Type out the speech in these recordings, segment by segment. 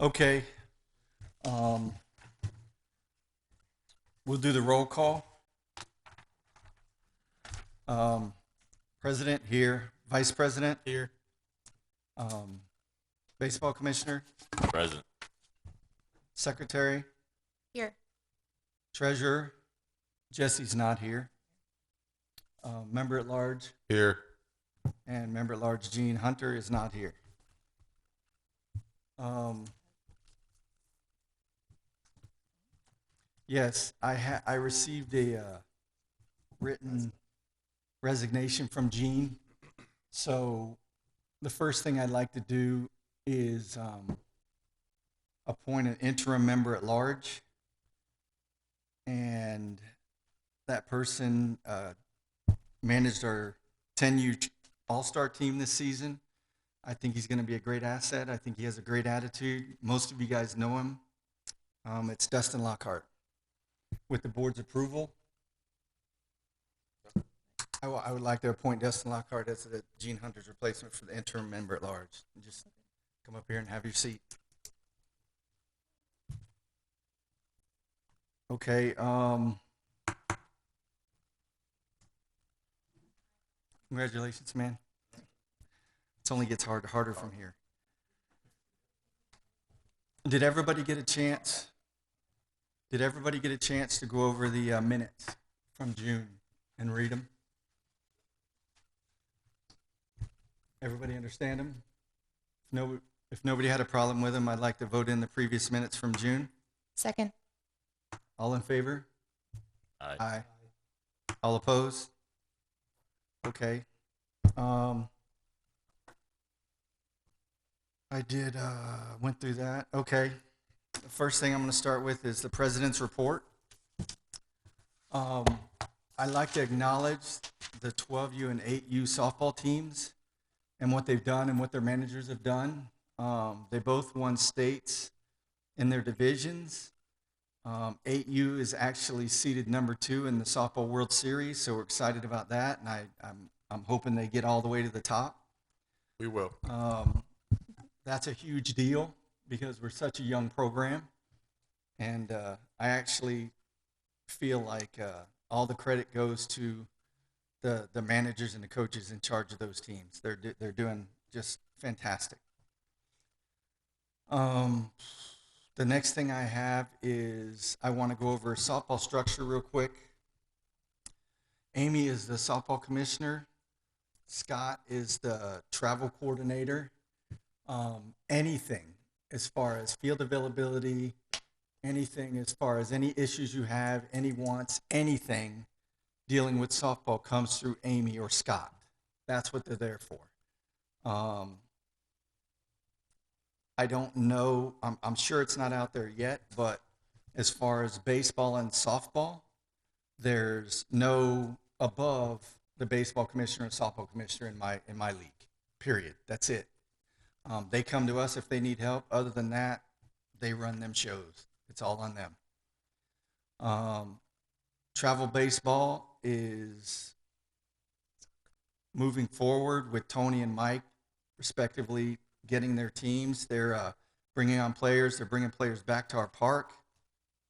Okay, um, we'll do the roll call. Um, President here, Vice President here, um, Baseball Commissioner, Present. Secretary, Here. Treasurer. Jesse's not here. Member at Large Here. and Member at Large Gene Hunter is not here. Yes, I received a written resignation from Gene. So the first thing I'd like to do is appoint an interim member at large, and that person managed our 10U All-Star team this season. I think he's going to be a great asset. I think he has a great attitude. Most of you guys know him. It's Dustin Lockhart. With the board's approval, I would like to appoint Dustin Lockhart as the Gene Hunter's replacement for the interim member at large. Just come up here and have your seat. Okay. Congratulations, man. It only gets harder from here. Did everybody get a chance? Did everybody get a chance to go over the minutes from June and read them? Everybody understand them? If nobody had a problem with them, I'd like to vote in the previous minutes from June. Second. All in favor? Aye. Aye. All opposed? Okay. I did, went through that. Okay. The first thing I'm going to start with is the president's report. I'd like to acknowledge the 12U and 8U softball teams and what they've done and what their managers have done. They both won states in their divisions. 8U is actually seeded number 2 in the Softball World Series, so we're excited about that, and I'm hoping they get all the way to the top. We will. That's a huge deal because we're such a young program, and I actually feel like all the credit goes to the managers and the coaches in charge of those teams. They're doing just fantastic. The next thing I have is I want to go over softball structure real quick. Amy is the softball commissioner. Scott is the travel coordinator. Anything as far as field availability, anything as far as any issues you have, any wants, anything dealing with softball comes through Amy or Scott. That's what they're there for. I don't know, I'm sure it's not out there yet, but as far as baseball and softball, there's no above the baseball commissioner and softball commissioner in my league, period. That's it. They come to us if they need help. Other than that, they run them shows. It's all on them. Travel baseball is moving forward with Tony and Mike, respectively, getting their teams. They're bringing on players. They're bringing players back to our park.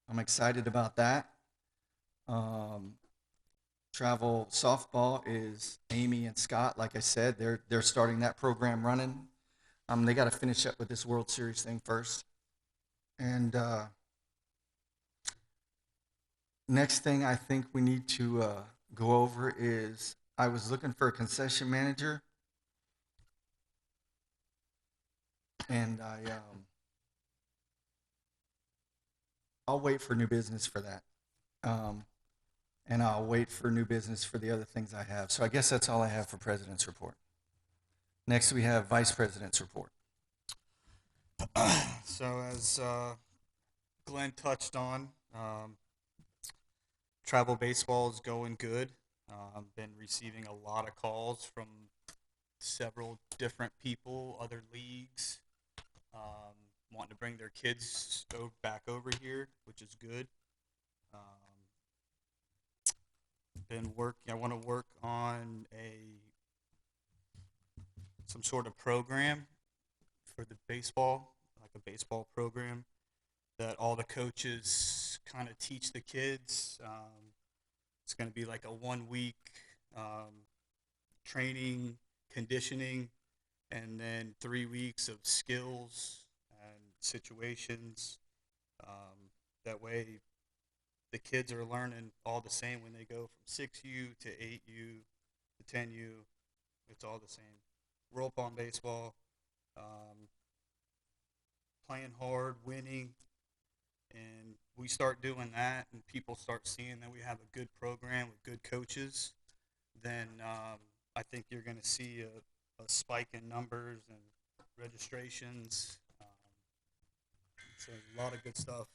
I'm excited about that. Travel softball is Amy and Scott. Like I said, they're starting that program running. They got to finish up with this World Series thing first. And next thing I think we need to go over is I was looking for a concession manager, and I'll wait for new business for that. And I'll wait for new business for the other things I have. So I guess that's all I have for President's report. Next, we have Vice President's report. So as Glenn touched on, travel baseball is going good. I've been receiving a lot of calls from several different people, other leagues, wanting to bring their kids back over here, which is good. I want to work on some sort of program for the baseball, like a baseball program that all the coaches kind of teach the kids. It's going to be like a 1 week training, conditioning, and then 3 weeks of skills and situations. That way, the kids are learning all the same when they go from 6U to 8U to 10U. It's all the same. Roll pond baseball, playing hard, winning, and we start doing that, and people start seeing that we have a good program with good coaches, then I think you're going to see a spike in numbers and registrations. So a lot of good stuff.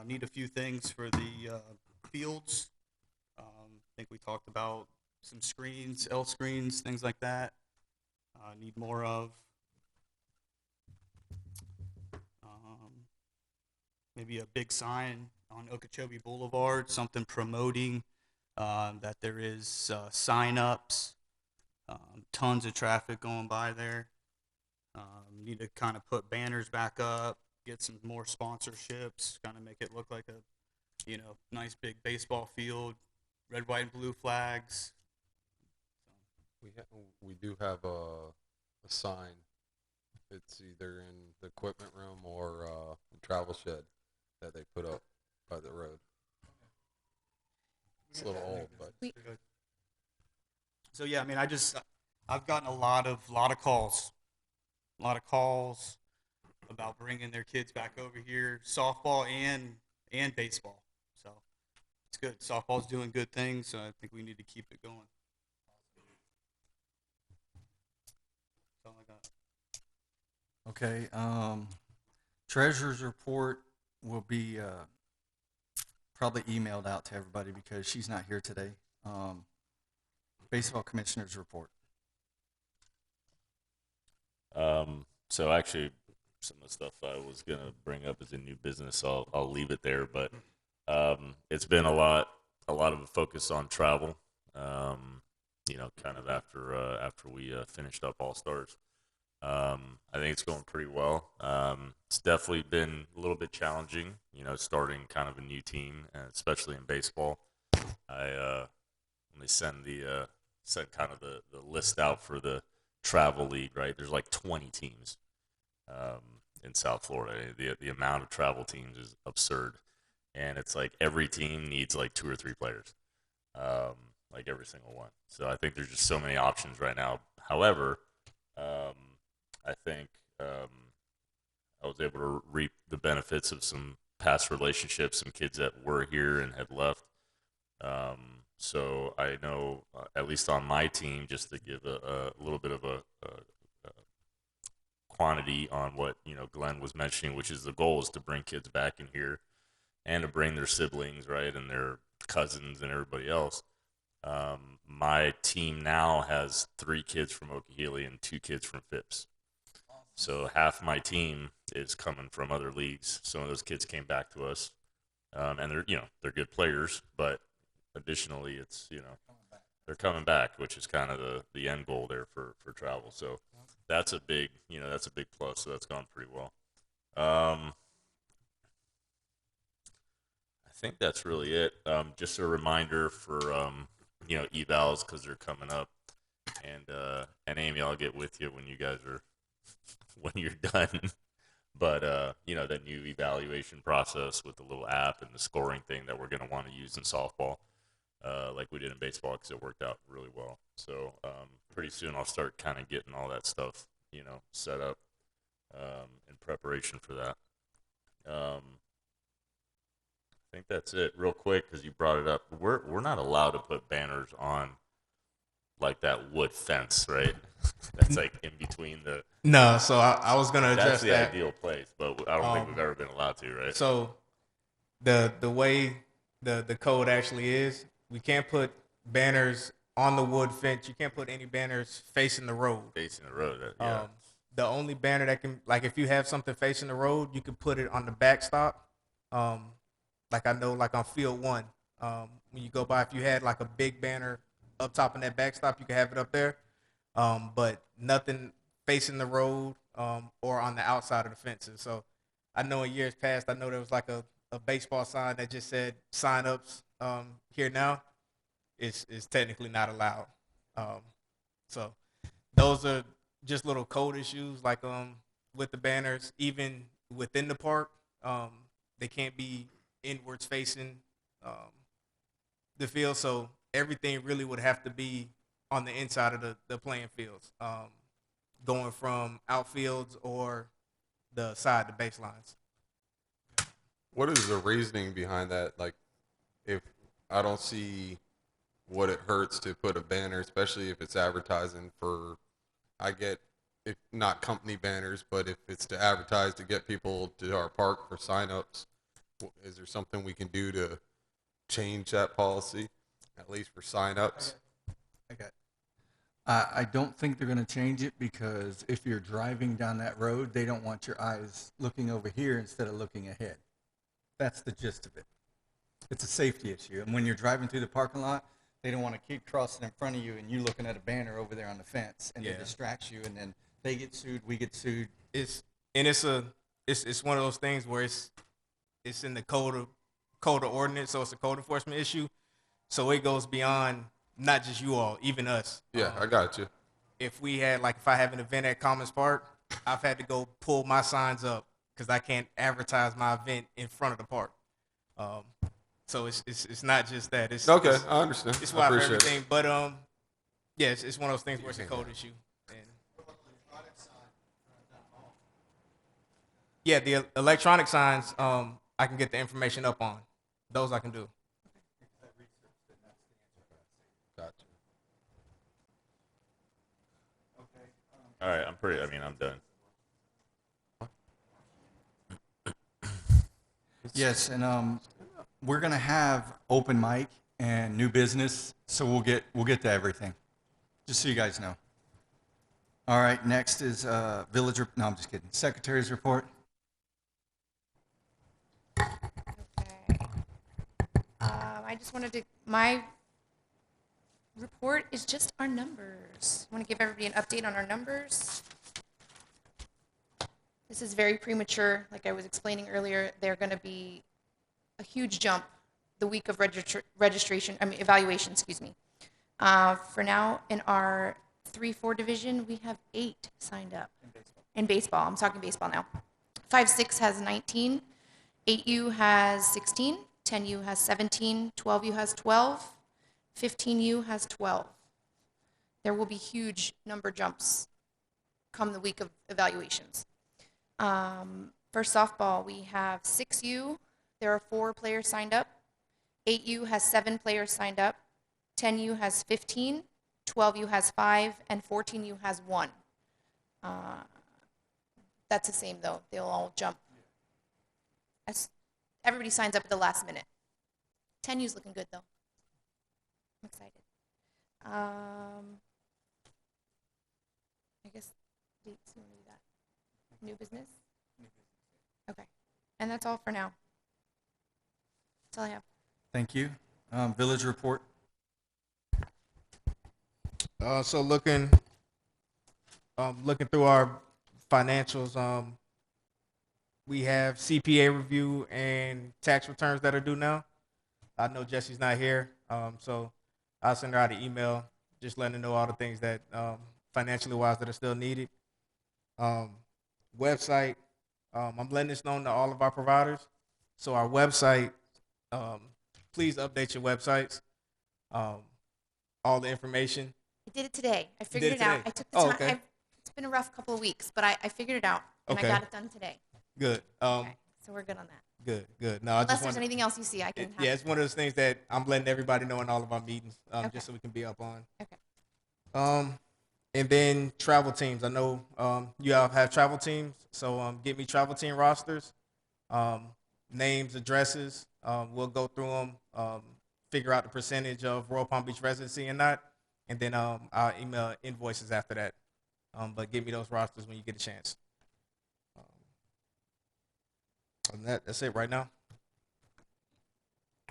Need a few things for the fields. I think we talked about some screens, L screens, things like that. Need more of. Maybe a big sign on Okeechobee Boulevard, something promoting that there is sign-ups, tons of traffic going by there. Need to kind of put banners back up, get some more sponsorships, kind of make it look like a, nice big baseball field, red, white, and blue flags. We do have a sign. It's either in the equipment room or the travel shed that they put up by the road. It's a little old, but So yeah, I mean, I've gotten a lot of calls about bringing their kids back over here, softball and baseball. So it's good. Softball's doing good things, so I think we need to keep it going. That's all I got. Okay. Treasurer's report will be probably emailed out to everybody because she's not here today. Baseball commissioner's report. So actually, some of the stuff I was gonna bring up is a new business, so I'll leave it there. But it's been a lot of a focus on travel. Kind of after we finished up All Stars. I think it's going pretty well. It's definitely been a little bit challenging, starting kind of a new team, especially in baseball. When they send kind of the list out for the travel league, right? There's like 20 teams in South Florida. The amount of travel teams is absurd, and it's like every team needs like 2 or 3 players, like every single one. So I think there's just so many options right now. However, I think I was able to reap the benefits of some past relationships, some kids that were here and had left. So I know, at least on my team, just to give a little bit of a quantity on what Glenn was mentioning, which is the goal is to bring kids back in here and to bring their siblings, right, and their cousins and everybody else. My team now has 3 kids from Okeechobee and 2 kids from Phipps. So half my team is coming from other leagues. Some of those kids came back to us, and they're good players, but additionally, it's they're coming back, which is kind of the end goal there for travel. So that's a big plus. So that's gone pretty well. I think that's really it. Just a reminder for evals because they're coming up, and Amy, I'll get with you when you guys are when you're done. But that new evaluation process with the little app and the scoring thing that we're going to want to use in softball, like we did in baseball, because it worked out really well. So pretty soon I'll start kind of getting all that stuff set up in preparation for that. I think that's it. Real quick, because you brought it up, we're not allowed to put banners on like that wood fence, right? That's like in between the. No, so I was gonna address That's the that. ideal place, but I don't think we've ever been allowed to, right? So the way the code actually is, we can't put banners on the wood fence. You can't put any banners facing the road. Facing the road, yeah. The only banner that can, like, if you have something facing the road, you can put it on the backstop. Like I know, like on field 1, when you go by, if you had like a big banner up top in that backstop, you can have it up there. But nothing facing the road. or on the outside of the fences. So I know in years past, I know there was like a baseball sign that just said sign-ups here now. Is technically not allowed. Um, so those are just little code issues like with the banners, even within the park. They can't be inwards facing um, the field, so everything really would have to be on the inside of the playing fields, going from outfields or the side, the baselines. What is the reasoning behind that? Like, if I don't see what it hurts to put a banner, especially if it's advertising for, I get if not company banners, but if it's to advertise to get people to our park for signups, is there something we can do to change that policy, at least for signups? Okay. I don't think they're going to change it because if you're driving down that road, they don't want your eyes looking over here instead of looking ahead. That's the gist of it. It's a safety issue. And when you're driving through the parking lot, they don't want to keep crossing in front of you and you looking at a banner over there on the fence and Yeah. it distracts you and then they get sued, we get sued. It's one of those things where it's in the code of ordinance, so it's a code enforcement issue. So it goes beyond not just you all, even us. Yeah, I got you. If I have an event at Commons Park, I've had to go pull my signs up because I can't advertise my event in front of the park. So it's not just that. It's Okay, It's, I understand. it's I why for appreciate everything, it. but yeah, it's one of those things where it's a code issue. And yeah, the electronic signs, I can get the information up on. Those I can do. Gotcha. All right, I'm done. Yes, and we're going to have open mic and new business, so we'll get to everything. Just so you guys know. All right, next is no, I'm just kidding. Secretary's report. Okay. I just wanted to, my report is just our numbers. I want to give everybody an update on our numbers. This is very premature. Like I was explaining earlier, they're going to be a huge jump the week of evaluation, excuse me. For now, in our 3-4 division, we have 8 signed up. In baseball, I'm talking baseball now. 5-6 has 19, 8U has 16, 10U has 17, 12U has 12, 15U has 12. There will be huge number jumps come the week of evaluations. For softball, we have 6U. There are 4 players signed up. 8U has 7 players signed up. 10U has 15. 12U has 5. And 14U has 1. That's the same, though. They'll all jump. Everybody signs up at the last minute. 10U's looking good, though. I'm excited. I guess dates, you want to do that? New business? Okay. And that's all for now. That's all I have. Thank you. Village report. So looking through our financials, we have CPA review and tax returns that are due now. I know Jesse's not here, so I'll send her out an email just letting her know all the things that financially wise that are still needed. Website, I'm letting this known to all of our providers. So our website, please update your websites. All the information. I did it today. I figured did it out. today? I took the Oh, time. okay. It's been a rough couple of weeks, but I figured it out, and Okay. I got it done today. Good. Okay, so we're good on that. Good. No, I Unless just there's want. anything else you see, I can have. Yeah, it's one of those things that I'm letting everybody know in all of our meetings, Okay. just so we can be up on. Okay. And then travel teams. I know you all have travel teams, so get me travel team rosters, names, addresses. We'll go through them, figure out the percentage of Royal Palm Beach residency and not, and then I'll email invoices after that. But give me those rosters when you get a chance. And that's it right now.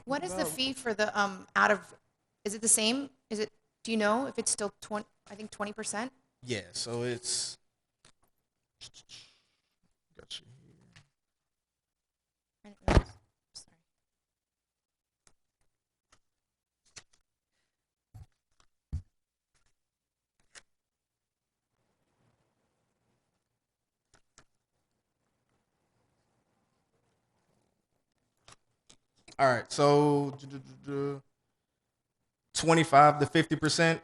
What is the fee for the is it the same? Do you know if it's still 20%? Yeah, so it's Got you here. I didn't realize- Sorry. All right, so 25 to 50%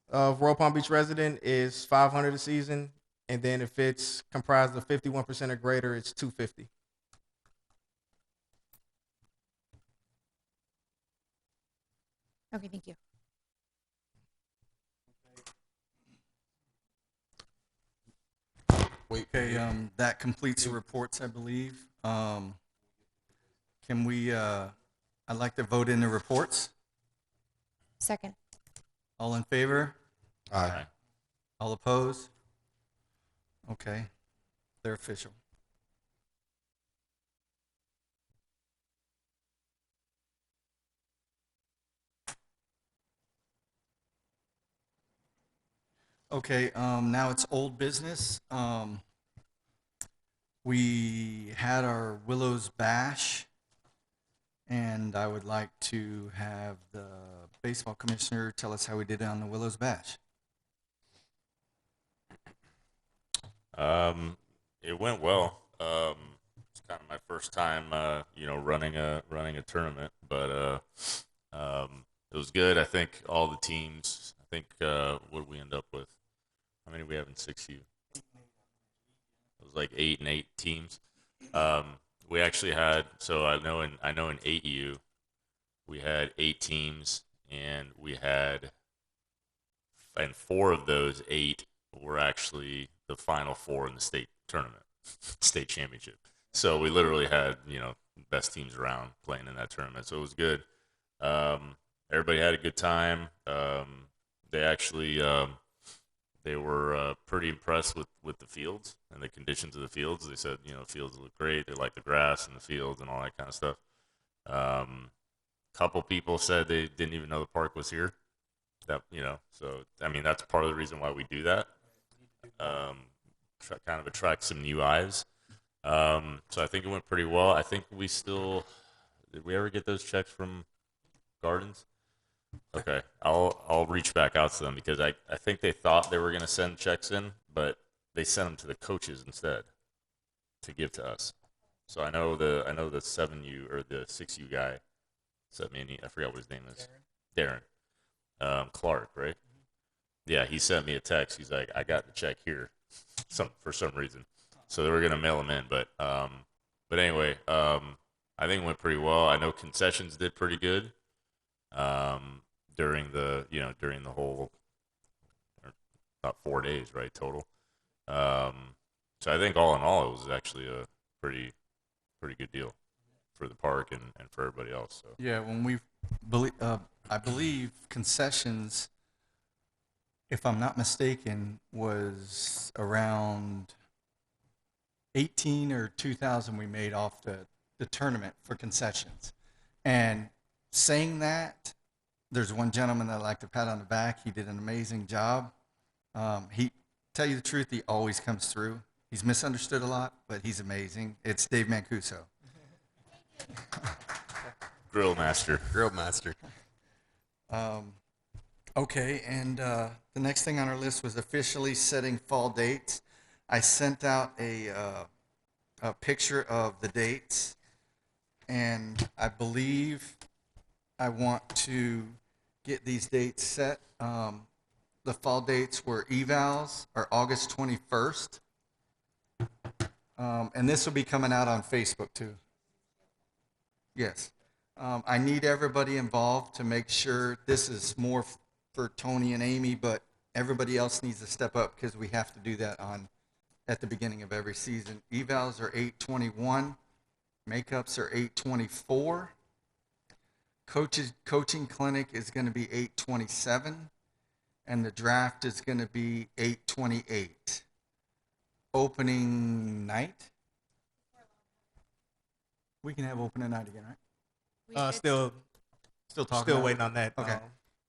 of Royal Palm Beach resident is 500 a season, and then if it's comprised of 51% or greater, it's 250. Okay, thank you. Wait. Okay, that completes the reports, I believe. Can we, I'd like to vote in the reports. Second. All in favor? Aye. All opposed? Okay, they're official. Okay, now it's old business. We had our Willows Bash, and I would like to have the baseball commissioner tell us how we did on the Willows Bash. It went well. It's kind of my first time, running a tournament, but it was good. I think all the teams. I think what did we end up with? How many we have in 6U? It was like 8 teams. We actually had. So I know in 8U, we had 8 teams, and and 4 of those 8 were actually the final 4 in the state tournament, state championship. So we literally had, best teams around playing in that tournament. So it was good. Everybody had a good time. They actually, they were pretty impressed with the fields and the conditions of the fields. They said, the fields look great. They like the grass and the fields and all that kind of stuff. Couple people said they didn't even know the park was here. So I mean that's part of the reason why we do that. Kind of attract some new eyes. So I think it went pretty well. I think did we ever get those checks from Gardens? Okay, I'll reach back out to them because I think they thought they were gonna send checks in, but they sent them to the coaches instead to give to us. So I know the 7U or the 6U guy sent me I forgot what his name is. Darren. Clark, right? Yeah, he sent me a text. He's like, I got the check here, for some reason. So they were gonna mail them in, but anyway, I think it went pretty well. I know concessions did pretty good during the whole about 4 days, right, total. So I think all in all, it was actually a pretty good deal for the park and for everybody else. So Yeah, when I believe concessions, if I'm not mistaken, was around 18 or 2,000 we made off the tournament for concessions. And saying that, there's one gentleman that I'd like to pat on the back. He did an amazing job. Tell you the truth, he always comes through. He's misunderstood a lot, but he's amazing. It's Dave Mancuso. Grill Master. Okay, and the next thing on our list was officially setting fall dates. I sent out a picture of the dates, and I believe I want to get these dates set. The fall dates were evals are August 21st, and this will be coming out on Facebook too. Yes. I need everybody involved to make sure this is more for Tony and Amy, but everybody else needs to step up because we have to do that at the beginning of every season. Evals are 8/21, makeups are 8/24. Coaching clinic is going to be 8/27, and the draft is going to be 8/28. Opening night. We can have opening night again, right? Still waiting on that. Okay.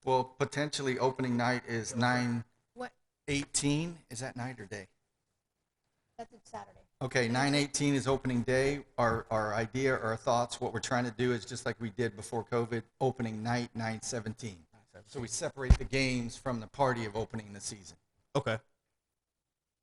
Well, potentially opening night is 9/18. What? Is that night or day? That's a Saturday. Okay, 9/18 is opening day. Our idea, our thoughts, what we're trying to do is just like we did before COVID, opening night 9/17. So we separate the games from the party of opening the season. Okay.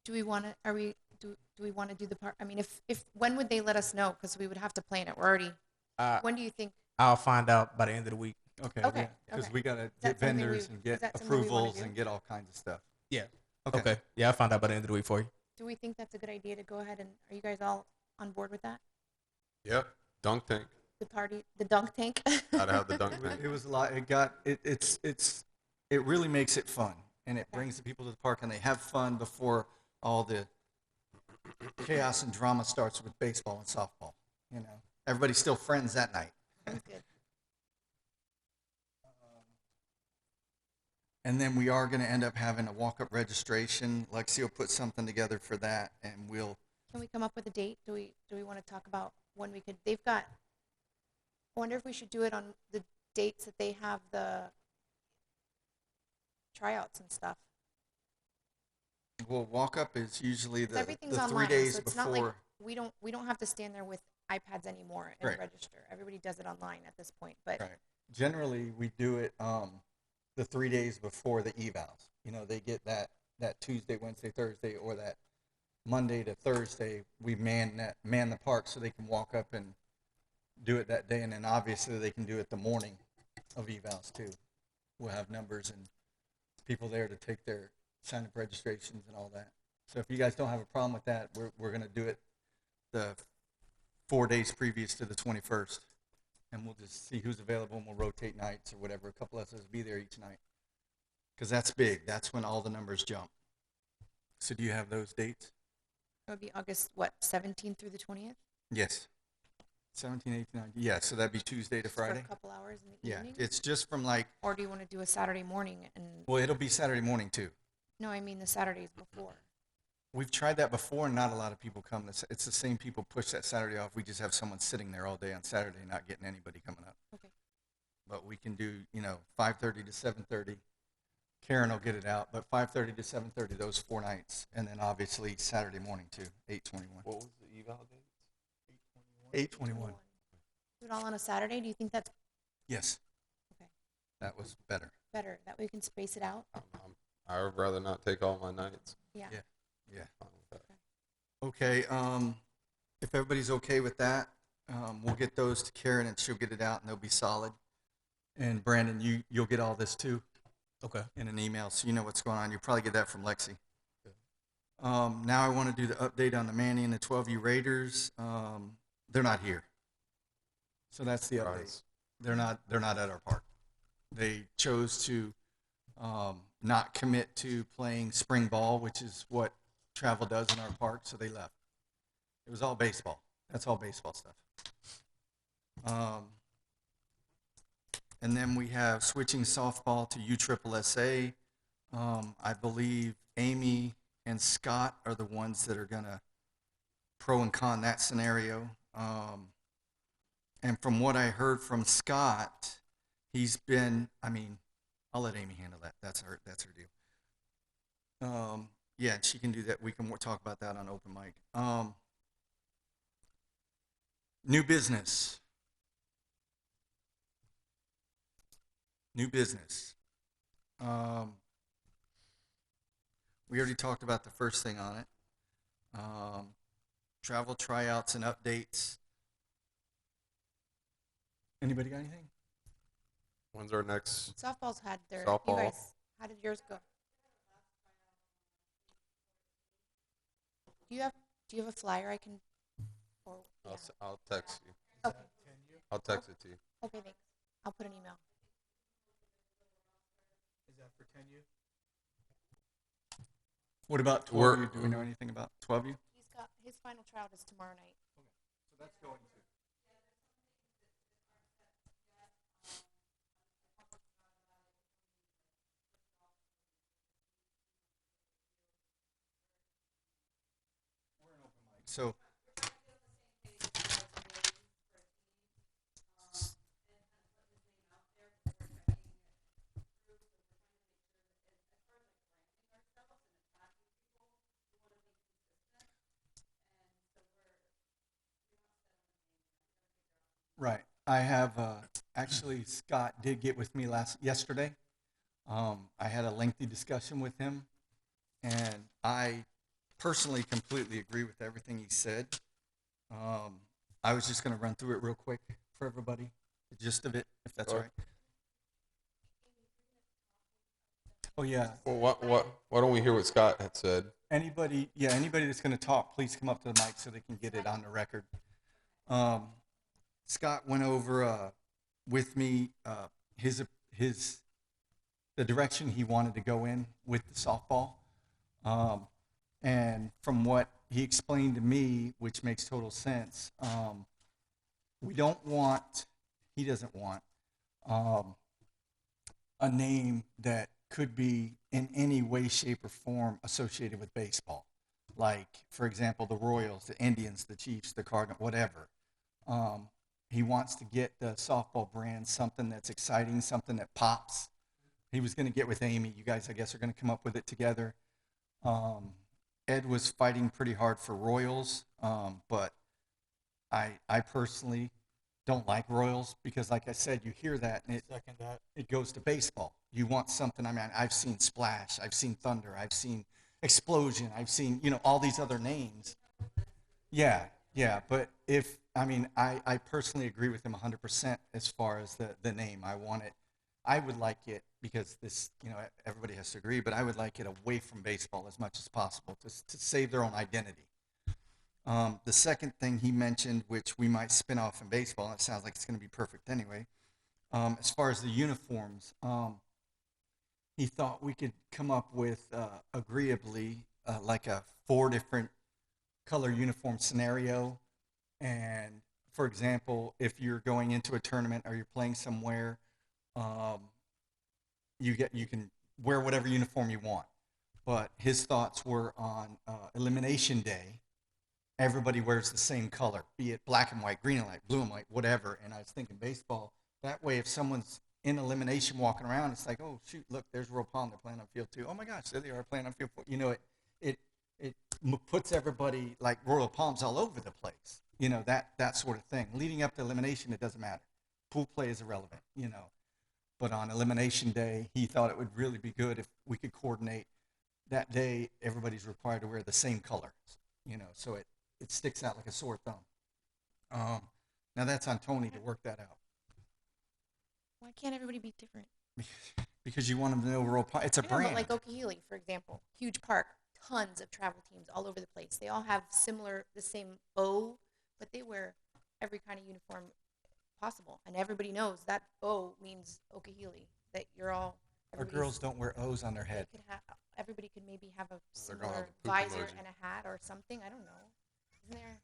Do we want to? Are we? Do we want to do the part? I mean, if when would they let us know? Because we would have to plan it. We're already. Uh, When do you think? I'll find out by the end of the week. Okay, Because okay. we got to that get something vendors we- and is get that something we wanna approvals do? and get all kinds of stuff. Yeah. Okay. Okay. Yeah, I'll find out by the end of the week for you. Do we think that's a good idea to go ahead and? Are you guys all on board with that? Yep. Dunk tank. The party, the dunk tank. Gotta have the dunk tank. It was a lot. It really makes it fun, and it brings the people to the park, and they have fun before all the chaos and drama starts with baseball and softball. You know, everybody's still friends that night. Sounds good. And then we are going to end up having a walk-up registration. Lexi will put something together for that, and we'll. Can we come up with a date? Do we want to talk about when we could? They've got. I wonder if we should do it on the dates that they have the tryouts and stuff. Well, walk-up is usually 'Cause the everything's 3 online, days so it's before. not like we don't have to stand there with iPads anymore and Right. register. Everybody does it online at this point. But Right. Generally, we do it the 3 days before the evals. You know, they get that Tuesday, Wednesday, Thursday, or that Monday to Thursday. We man the park so they can walk up and do it that day, and then obviously they can do it the morning of evals too. We'll have numbers and people there to take their sign up registrations and all that. So if you guys don't have a problem with that, we're going to do it the 4 days previous to the 21st. And we'll just see who's available, and we'll rotate nights or whatever. A couple of us will be there each night. Because that's big. That's when all the numbers jump. So do you have those dates? it would be August 17th through the 20th. Yes. 17, 18, 19. Yeah, so that'd be Tuesday to Just for Friday. a couple hours in the Yeah, evening. it's just from like, Or do you want to do a Saturday morning? And well, it'll be Saturday morning too. no, I mean the Saturdays before. We've tried that before, and not a lot of people come. It's the same people push that Saturday off. We just have someone sitting there all day on Saturday, not getting anybody coming up. Okay. But we can do, 5:30 to 7:30. Karen will get it out, but 5:30 to 7:30, those 4 nights, and then obviously Saturday morning too, 8:21. What was the eval date? 8:21. Do it all on a Saturday. Do you think that's Yes. Okay. That was better. better? That way we can space it out. I would rather not take all my nights. Yeah. Yeah. Yeah. Fine with that. Okay. If everybody's okay with that, we'll get those to Karen, and she'll get it out, and they'll be solid. And Brandon, you'll get all this too. Okay. In an email, so you know what's going on. You'll probably get that from Lexi. Now I want to do the update on the Manny and the 12U Raiders. They're not here, so that's the update. Surprise. They're not at our park. They chose to not commit to playing spring ball, which is what travel does in our park, so they left. It was all baseball. That's all baseball stuff. And then we have switching softball to USSSA. I believe Amy and Scott are the ones that are going to pro and con that scenario. And from what I heard from Scott, he's been, I'll let Amy handle that. That's her deal. Yeah, she can do that. We can talk about that on open mic. New business. New business. We already talked about the first thing on it. Travel tryouts and updates. Anybody got anything? When's our next? Softball's had their. Softball. You guys, how did yours go? Do you have a flyer I can? Or yeah. I'll text you. Okay. I'll text it to you. Okay, thanks. I'll put an email. Is that for 10U? What about 12U? We're- Do we know anything about 12U? He's got his final tryout is tomorrow night. So that's going to. So I have actually Scott did get with me yesterday. I had a lengthy discussion with him, and I personally completely agree with everything he said. I was just going to run through it real quick for everybody, the gist of it, if that's all Sure. right. Oh yeah, Well, why don't we hear what Scott had said? anybody that's going to talk, please come up to the mic so they can get it on the record. Um, Scott went over with me his the direction he wanted to go in with the softball, and from what he explained to me, which makes total sense, we don't want he doesn't want um, a name that could be in any way, shape, or form associated with baseball. Like, for example, the Royals, the Indians, the Chiefs, the Cardinals, whatever. Um, he wants to get the softball brand something that's exciting, something that pops. He was going to get with Amy. You guys, I guess, are going to come up with it together. Ed was fighting pretty hard for Royals, but I personally don't like Royals because, like I said, you hear that and Second that. it goes to baseball. You want something. I mean, I've seen Splash, I've seen Thunder, I've seen Explosion, I've seen all these other names. Yeah, yeah. But if I mean, I personally agree with him 100% as far as the name. I want it. I would like it because this, everybody has to agree, but I would like it away from baseball as much as possible to save their own identity. The second thing he mentioned, which we might spin off in baseball, and it sounds like it's going to be perfect anyway, as far as the uniforms, he thought we could come up with agreeably like a 4 different color uniform scenario. And for example, if you're going into a tournament or you're playing somewhere, um, you can wear whatever uniform you want. But his thoughts were on elimination day. Everybody wears the same color, be it black and white, green and white, blue and white, whatever. And I was thinking baseball. That way, if someone's in elimination walking around, it's like, oh shoot, look, there's Royal Palm. They're playing on field 2. Oh my gosh, there they are playing on field 4. It puts everybody like Royal Palms all over the place. That sort of thing. Leading up to elimination, it doesn't matter. Pool play is irrelevant. But on elimination day, he thought it would really be good if we could coordinate that day. Everybody's required to wear the same colors. So it sticks out like a sore thumb. Now that's on Tony to work that out. Why can't everybody be different? Because you want them to know Royal Palm. It's a I know, brand. but like Okehili, for example, huge park, tons of travel teams all over the place. They all have the same O, but they wear every kind of uniform possible, and everybody knows that O means Okehili. That you're all. Our girls don't wear O's on their head. Everybody could maybe have a They're gonna have similar a poop visor emoji. and a hat or something. I don't know. Isn't there?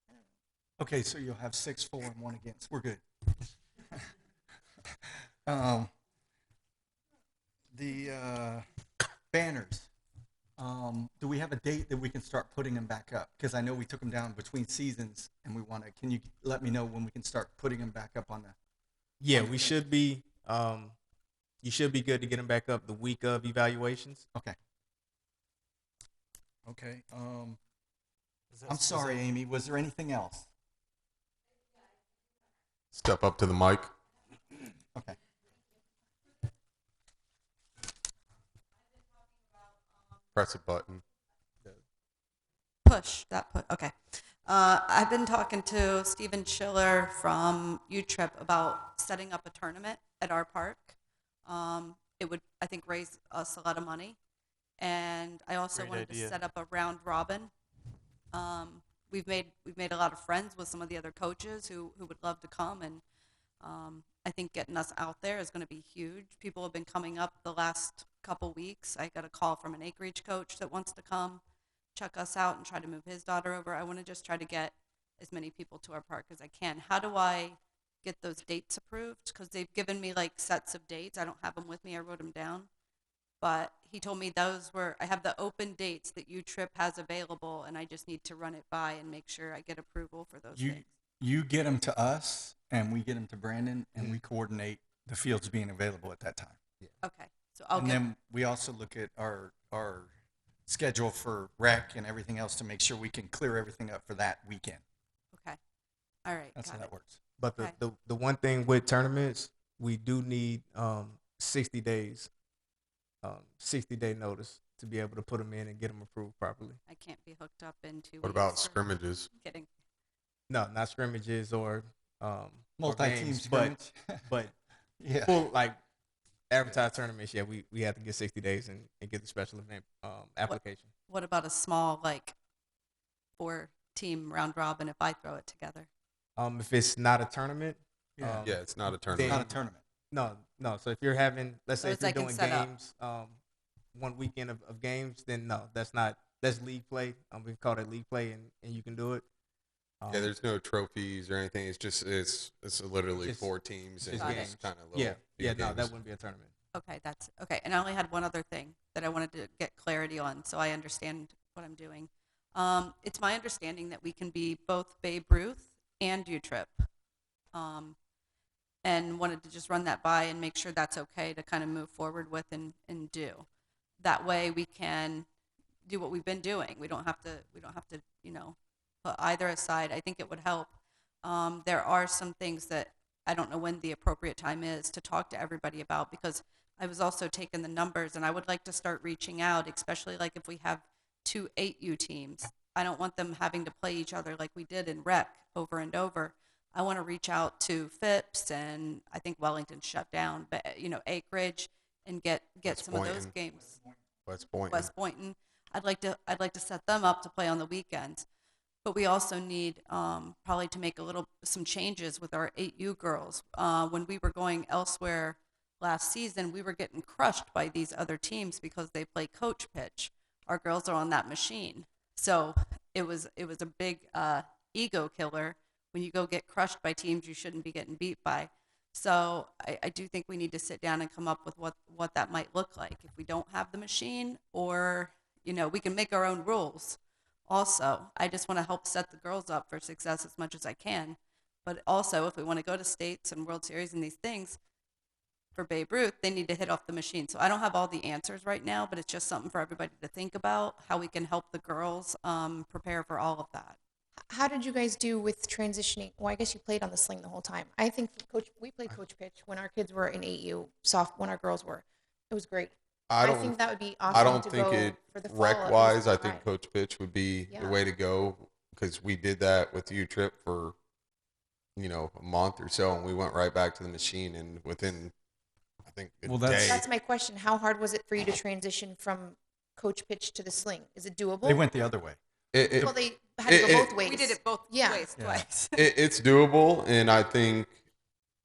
I don't know. Okay, so you'll have 6 for and 1 against. We're good. um, the banners. Do we have a date that we can start putting them back up? Because I know we took them down between seasons, and we want to. Can you let me know when we can start putting them back up on the? Yeah, we should be. You should be good to get them back up the week of evaluations. Okay. Okay. I'm sorry, Amy. Was there anything else? Step up to the mic. Okay. Press a button. Push that put. Okay. I've been talking to Stephen Schiller from U-Trip about setting up a tournament at our park. It would, I think, raise us a lot of money, and I also Great wanted to idea. set up a round robin. We've made a lot of friends with some of the other coaches who would love to come, and I think getting us out there is going to be huge. People have been coming up the last couple weeks. I got a call from an Acreage coach that wants to come check us out and try to move his daughter over. I want to just try to get as many people to our park as I can. How do I get those dates approved? Because they've given me like sets of dates. I don't have them with me. I wrote them down. But he told me I have the open dates that U-Trip has available, and I just need to run it by and make sure I get approval for those things. You get them to us, and we get them to Brandon, and we coordinate the fields being available at that time. Okay. So I'll And get then we also look at our schedule for rec and everything else to make sure we can clear everything up for that weekend. Okay. All right. That's got how it. that works. But Okay. the one thing with tournaments, we do need 60 days, 60-day notice to be able to put them in and get them approved properly. I can't be hooked up in 2 weeks. What about for- scrimmages? Kidding. No, not scrimmages or or Multi-team games, scrimmage. but Yeah. full like advertised tournaments. Yeah, we have to get 60 days and get the special event application. What about a small, like, 4-team round robin if I throw it together? If it's not a tournament, Yeah. Yeah, it's not a It's tournament. not a tournament. no. So if you're having, let's So say it's if you're like in doing setup. games, one weekend of games, then no, that's league play. We call it league play, and you can do it. Yeah, there's no trophies or anything. It's just it's literally Just- 4 teams and just Got it. it's kind of little. yeah, few no, that games. wouldn't be a tournament. Okay, that's okay. And I only had one other thing that I wanted to get clarity on, so I understand what I'm doing. It's my understanding that we can be both Babe Ruth and U-Trip, and wanted to just run that by and make sure that's okay to kind of move forward with and do. That way we can do what we've been doing. We don't have to put either aside. I think it would help. There are some things that I don't know when the appropriate time is to talk to everybody about, because I was also taking the numbers and I would like to start reaching out, especially like if we have 2 8U teams. I don't want them having to play each other like we did in rec over and over. I want to reach out to Phipps, and I think Wellington shut down, but Acreage, and get West some of those Boynton. games. West Point. West Boynton. I'd like to set them up to play on the weekends. But we also need probably to make some changes with our 8U girls. When we were going elsewhere last season, we were getting crushed by these other teams because they play coach pitch. Our girls are on that machine, so it was a big ego killer when you go get crushed by teams you shouldn't be getting beat by. So I do think we need to sit down and come up with what that might look like if we don't have the machine, or we can make our own rules. Also, I just want to help set the girls up for success as much as I can. But also, if we want to go to states and World Series and these things, for Babe Ruth, they need to hit off the machine. So I don't have all the answers right now, but it's just something for everybody to think about, how we can help the girls prepare for all of that. How did you guys do with transitioning? Well, I guess you played on the sling the whole time. I think we played coach pitch when our kids were in 8U, when our girls were. It was great. I think that would be awesome I don't to think go it for the fall. at rec least wise. I try. think coach pitch would be Yeah. the way to go, because we did that with U Trip for a month or so, and we went right back to the machine, and within I think a Well, that's- day. That's my question. How hard was it for you to transition from coach pitch to the sling? Is it doable? They went the other way. Well, they had to go it- both ways. We did it both Yeah. ways Yeah. twice. It's doable, and I think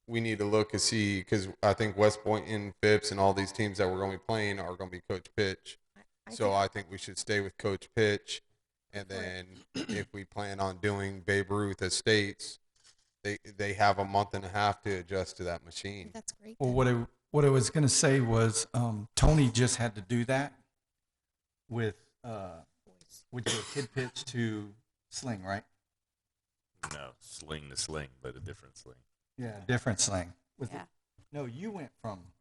we need to look and see, because I think West Point and Phipps and all these teams that we're going to be playing are going to be coach pitch. So I think we should stay with coach pitch, and then if we plan on doing Babe Ruth at states, they have a month and a half to adjust to that machine. That's great. Well, what I was going to say was Tony just had to do that with your kid pitch to sling, right? No, sling to sling, but a different sling. Yeah, different sling. Yeah. No, you went from.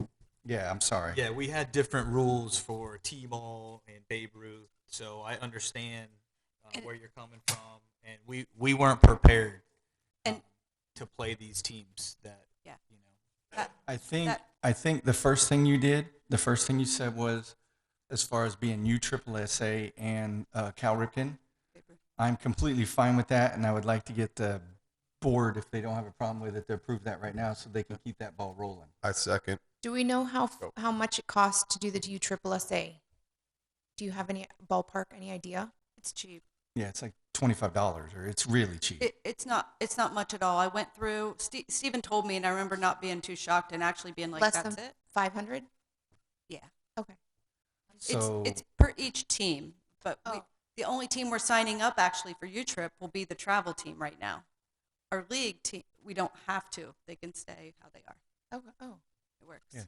Yeah, I'm sorry. Yeah, we had different rules for T-ball and Babe Ruth, so I understand And- where you're coming from, and we weren't prepared And- to play these teams that Yeah. I think That- I think the first thing you said was, as far as being USSSA and Cal Ripken, I'm completely fine with that, and I would like to get the board, if they don't have a problem with it, to approve that right now so they can keep that ball rolling. I second. Do we know how much it costs to do the USSSA? Do you have any ballpark, any idea? It's cheap. Yeah, it's like $25, or it's really cheap. It's not much at all. I went through. Stephen told me, and I remember not being too shocked and actually being like, Less "That's than it." 500? Yeah. Okay. So It's per each team, but Oh. the only team we're signing up actually for U-Trip will be the travel team right now. Our league team, we don't have to. They can stay how they are. Oh. It works. Yeah.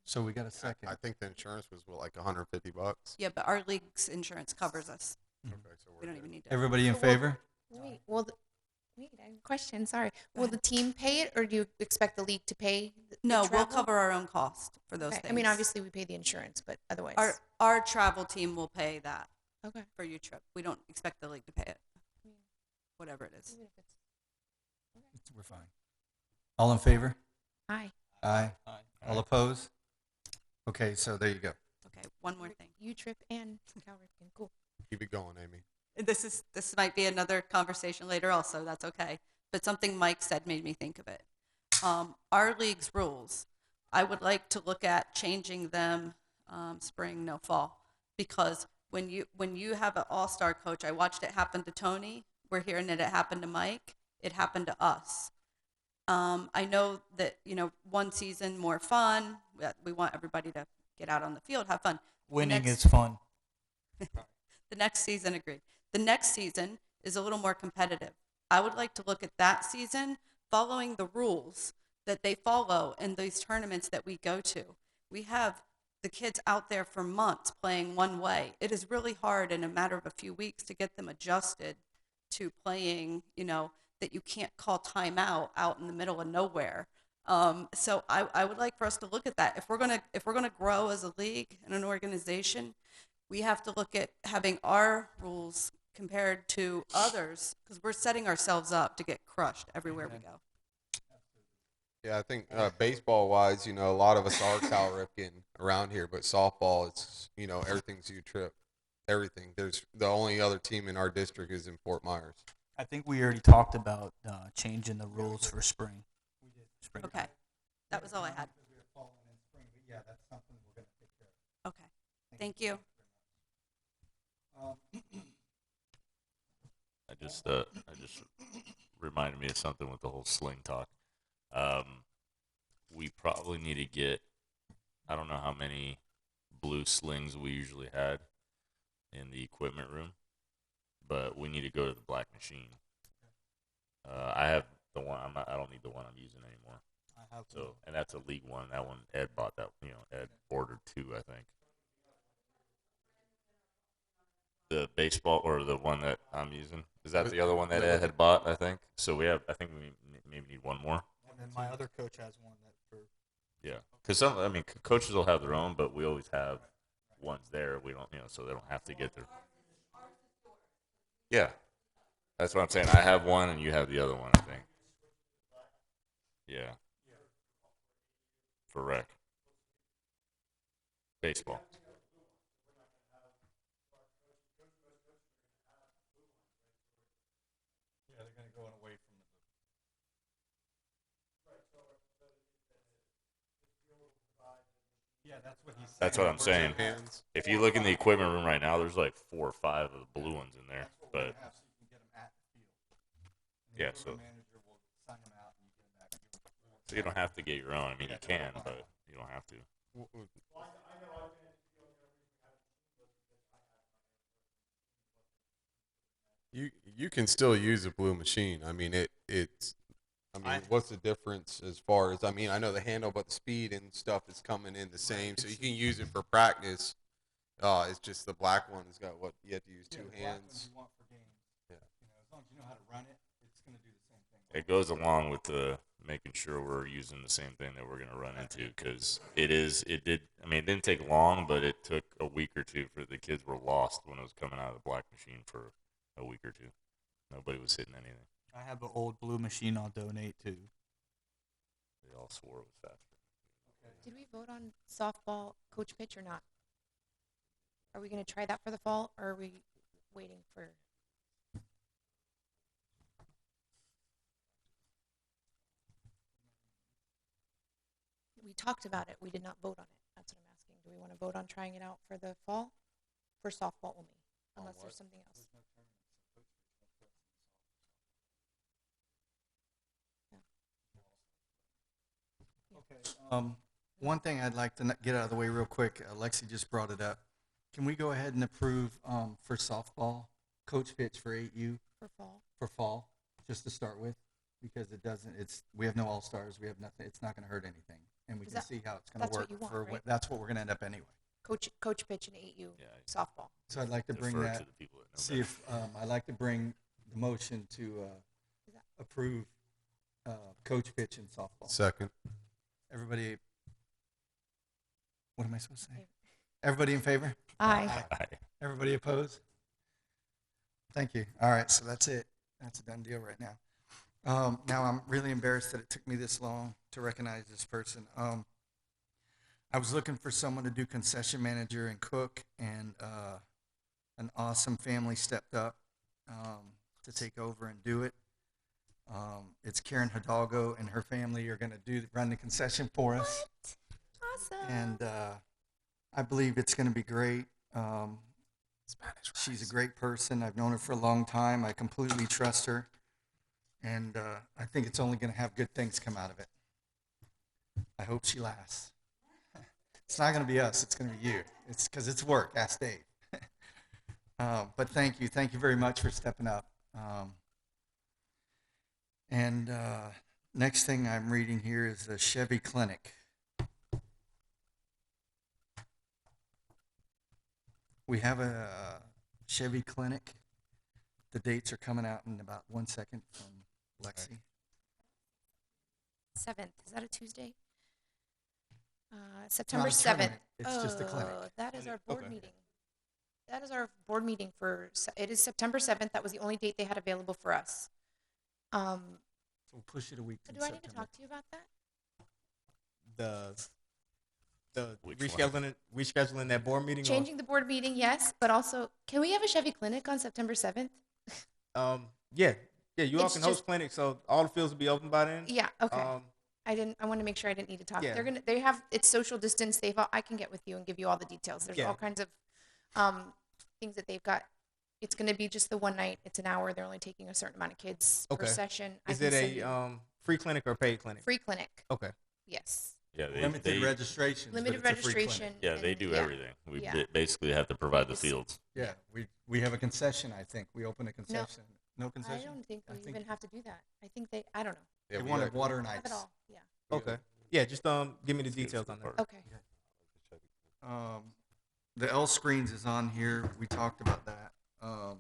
So we got a second. I think the insurance was like $150. Yeah, but our league's insurance covers us. Okay, so We we're don't good. even need to. Everybody in So we'll- favor? Wait, I have a question, sorry. Go Will ahead. the team pay it, or do you expect the league to pay the No, we'll travel? cover our own cost for those Okay. things. I mean, obviously we pay the insurance, but otherwise. Our travel team will pay that Okay. for U-Trip. We don't expect the league to pay it. Whatever it is. Even if it's- We're fine. All in favor? Aye. Aye. Aye. All opposed? Okay, so there you go. Okay, one more thing. You Trip and Cal Ripken. Cool. Keep it going, Amy. This might be another conversation later also, that's okay. But something Mike said made me think of it. Our league's rules, I would like to look at changing them spring, no fall. Because when you have an all-star coach, I watched it happen to Tony. We're hearing that it happened to Mike. It happened to us. I know that, one season more fun. We want everybody to get out on the field, have fun. Winning next- is fun. The next season, agreed. The next season is a little more competitive. I would like to look at that season following the rules that they follow in these tournaments that we go to. We have the kids out there for months playing one way. It is really hard in a matter of a few weeks to get them adjusted to playing, that you can't call timeout out in the middle of nowhere. So I would like for us to look at that. If we're gonna grow as a league and an organization, we have to look at having our rules compared to others, because we're setting ourselves up to get crushed everywhere we go. Yeah, I think baseball-wise, a lot of us are Cal Ripken around here, but softball, it's everything's U-Trip, everything. There's the only other team in our district is in Fort Myers. I think we already talked about changing the rules for spring. Spring. Okay, that was all I had. Yeah, that's something we're going to take care Okay, thank you. of. I just reminded me of something with the whole sling talk. We probably need to get, I don't know how many blue slings we usually had in the equipment room, but we need to go to the black machine. I have the one. I don't need the one I'm using anymore. I have So, and that's a league one. That one Ed bought that. Ed ordered two, I think. The baseball or the one that I'm using, is that the other one that Ed had bought? I think. So I think we maybe need one more. And then my other coach has one that for. Yeah, because coaches will have their own, but we always have ones there. We don't, so they don't have to get their. Yeah, that's what I'm saying. I have one, and you have the other one. I think. Yeah. For rec. Baseball. Yeah, they're going to go away from the. Yeah, that's what he's saying. That's what I'm saying. Hands. If you look in the equipment room right now, there's like 4 or 5 of the blue ones in there. But yeah, so you don't have to get your own. I mean, you can, but you don't have to. You can still use a blue machine. I mean, what's the difference as far as, I know the handle, but the speed and stuff is coming in the same, so you can use it for practice. It's just the black one has got what you have to use two hands. Yeah. As long as you know how to run it, it's going to do the same thing. It goes along with the making sure we're using the same thing that we're going to run into, because it didn't take long, but it took a week or two for the kids were lost when it was coming out of the black machine for a week or two. Nobody was hitting anything. I have an old blue machine I'll donate to. They all swore it was faster. Did we vote on softball coach pitch or not? Are we going to try that for the fall, or are we waiting for? We talked about it. We did not vote on it. That's what I'm asking. Do we want to vote on trying it out for the fall? For softball only, unless there's something else. One thing I'd like to get out of the way real quick, Lexi just brought it up. Can we go ahead and approve for softball coach pitch for 8U For fall. just to start with? Because we have no all-stars, we have nothing, it's not going to hurt anything. And we Is can that- see how it's going that's to what work you want, right? that's what we're going to end up anyway. Coach pitch and 8U Yeah. softball. So I'd like to bring Defer that, to the people that know see better. if, I'd like to bring the motion to approve coach pitch in softball. Second. Everybody, what am I supposed to say? Everybody in favor? Aye. Everybody opposed? Thank you. All right, so that's it. That's a done deal right now. Now I'm really embarrassed that it took me this long to recognize this person. I was looking for someone to do concession manager and cook, and an awesome family stepped up to take over and do it. It's Karen Hidalgo and her family are going to run the concession for us, Awesome. and I believe it's going to be great. She's a great person. I've known her for a long time. I completely trust her, and I think it's only going to have good things come out of it. I hope she lasts. It's not going to be us. It's going to be you. It's because it's work. Ask Dave. But thank you. Thank you very much for stepping up. And next thing I'm reading here is the Chevy Clinic. We have a Chevy Clinic. The dates are coming out in about 1 second from Lexi. 7th. Is that a Tuesday? It's not September a 7th. tournament, it's just a clinic. That is our board Okay. meeting. That is our board meeting it is September 7th. That was the only date they had available for us. So we'll push it a week from Do I need to September. talk to you about that? The Which one? rescheduling that board meeting. Changing the board meeting, yes, but also, can we have a Chevy Clinic on September 7th? Yeah, you all It's can host just- clinics, so all the fields will be open by then. Yeah, okay. Um, I want to make sure I didn't need to talk. Yeah. It's social distance. I can get with you and give you all the details. There's Yeah. all kinds of things that they've got. It's going to be just the one night. It's an hour. They're only taking a certain amount of kids per Okay. session. I is can it send a you- free clinic or paid clinic? free clinic? Okay. Yes. Yeah, Limited registration. Limited registration. Yeah, they and- do yeah. everything. We Yeah. basically have to provide the It's- fields. Yeah, we have a concession. I think we open a concession. No, I concession. don't think I we think even have to do that. I think I don't know. Yeah, they we wanted got- water Have it nights. all. Yeah. Okay. Yeah, just give me the Let's get details to on the that. part. Okay. The L screens is on here. We talked about that.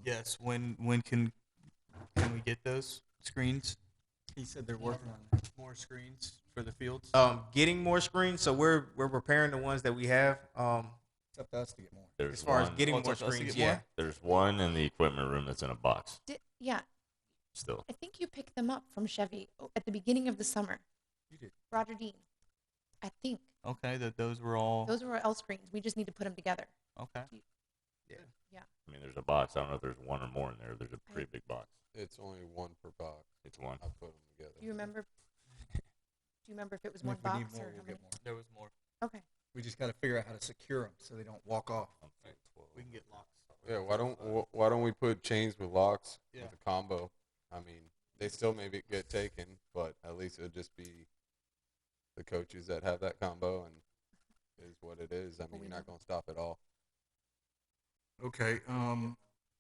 Yes. When can we get those screens? He said they're working on it. More screens for the fields. Getting more screens, so we're repairing the ones that we have. It's up to us to get more. There's As far as one- getting Oh, it's more up to us to screens, get more? yeah. there's one in the equipment room that's in a box Yeah. still. I think you picked them up from Chevy at the beginning of the summer. You did. Roger Dean. I think Okay. Those were all. those were our L screens. We just need to put them together. Okay. I mean, there's a box. I don't know if there's one or more in there. There's a pretty big box. It's only one per box. It's one. I put them together. Do you remember? Do you remember if it was And one if we need box more, or we'll how many? get more. There was more. Okay. We just got to figure out how to secure them so they don't walk off. We can get locks. Yeah, why don't we put chains with locks Yeah. with a combo? I mean, they still maybe get taken, but at least it'll just be the coaches that have that combo, and is what it is. I mean, you're not gonna stop it all. Okay.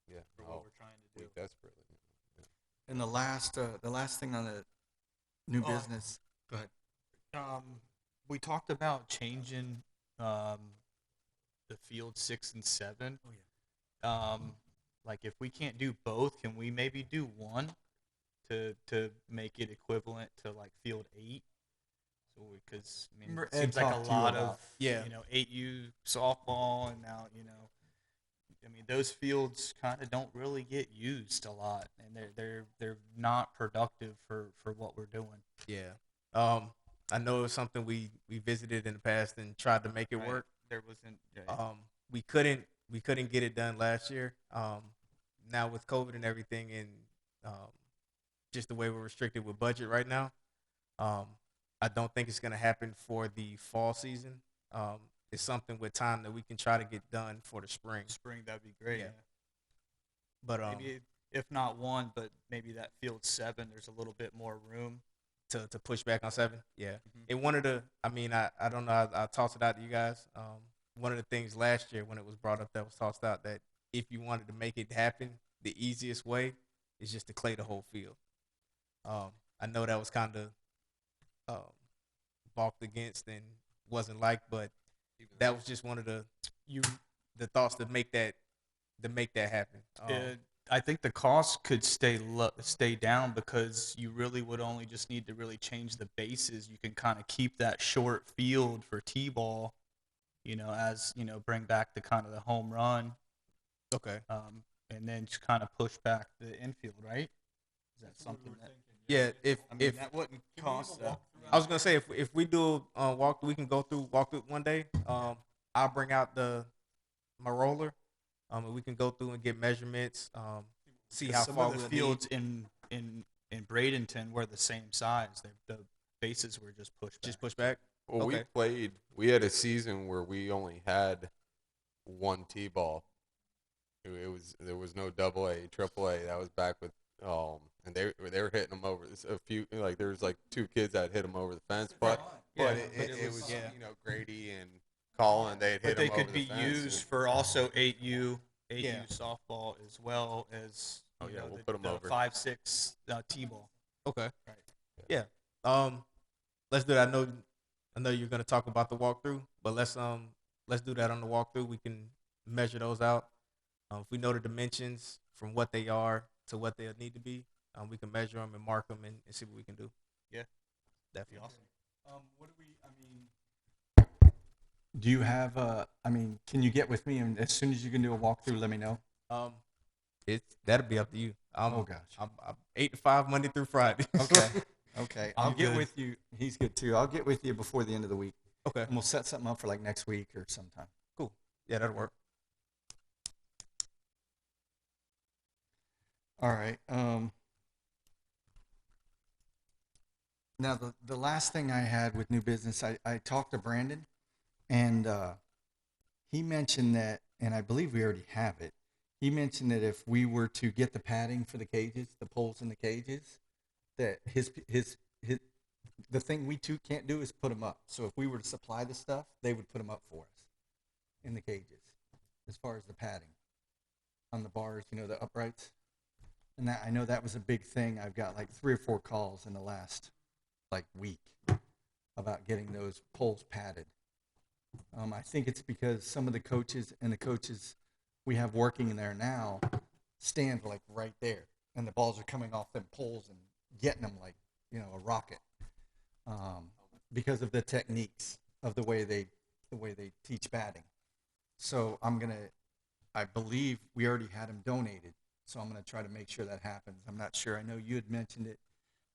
Yeah, For what we're trying to we do. desperately. And the last thing on the new Oh. business. Go ahead. We talked about changing the field 6 and 7. Oh, yeah. Like if we can't do both, can we maybe do one to make it equivalent to like field 8? So because I mean, Remember it Ed seems like a talked to you lot about- of Yeah. 8U softball, and now I mean those fields kind of don't really get used a lot, and they're not productive for what we're doing. Yeah. I know it was something we visited in the past and tried to make it Right. work. There wasn't. We couldn't get it done last year. Now with COVID and everything, and just the way we're restricted with budget right now, I don't think it's gonna happen for the fall season. It's something with time that we can try to get done for the spring. Spring, that'd be great. Yeah. Yeah. But Maybe if not one, but maybe that field 7, there's a little bit more room. to push back on 7, yeah. Mhm. And one of the, I mean, I don't know. I tossed it out to you guys. One of the things last year when it was brought up that was tossed out that if you wanted to make it happen, the easiest way is just to clay the whole field. I know that was kind of balked against and wasn't liked, but that was just one of the thoughts to make that happen. I think the cost could stay down because you really would only just need to really change the bases. You can kind of keep that short field for t-ball, as bring back the kind of the home run, Okay. and then just kind of push back the infield, right? Is that something that? Yeah, I mean, if that wouldn't cost that. I was gonna say if we do walk, we can walk through one day. I'll bring out my roller. And we can go through and get measurements. See 'Cause how some far of the we'll fields need. in Bradenton were the same size. The bases were just pushed back. Just push back. Well, Okay. we had a season where we only had one T-ball. There was no double A, triple A. That was back with and they were hitting them over. A few like there was like two kids that hit them over the fence, but Yeah, it was yeah. Grady and Colin. They'd hit But them they over could the be fence. used for also 8U Yeah. softball as well as Oh, you yeah, know, we'll the, put 'em the over. 5-6 T-ball. Okay. Right. Yeah. Let's do that. I know you're gonna talk about the walkthrough, but let's do that on the walkthrough. We can measure those out. If we know the dimensions from what they are to what they'll need to be, we can measure them and mark them and see what we can do. Yeah. Definitely. Awesome. What do we? I mean, do you have I mean, can you get with me and as soon as you can do a walkthrough, let me know. That'll be up to you. Oh, gosh. I'm 8 to 5 Monday through Friday. Okay. Okay. I'll I'm get good. with you. He's good too. I'll get with you before the end of the week. Okay. And we'll set something up for like next week or sometime. Cool. Yeah, that'll work. All right. Now the last thing I had with new business, I talked to Brandon, and he mentioned that, and I believe we already have it. He mentioned that if we were to get the padding for the cages, the poles in the cages, that his the thing we two can't do is put them up. So if we were to supply the stuff, they would put them up for us in the cages, as far as the padding on the bars, you know, the uprights. And that I know that was a big thing. I've got like 3 or 4 calls in the last like week about getting those poles padded. I think it's because some of the coaches we have working in there now stand like right there, and the balls are coming off them poles and getting them like, you know, a rocket, because of the techniques of the way they teach batting. So I believe we already had them donated, so I'm gonna try to make sure that happens. I'm not sure. I know you had mentioned it.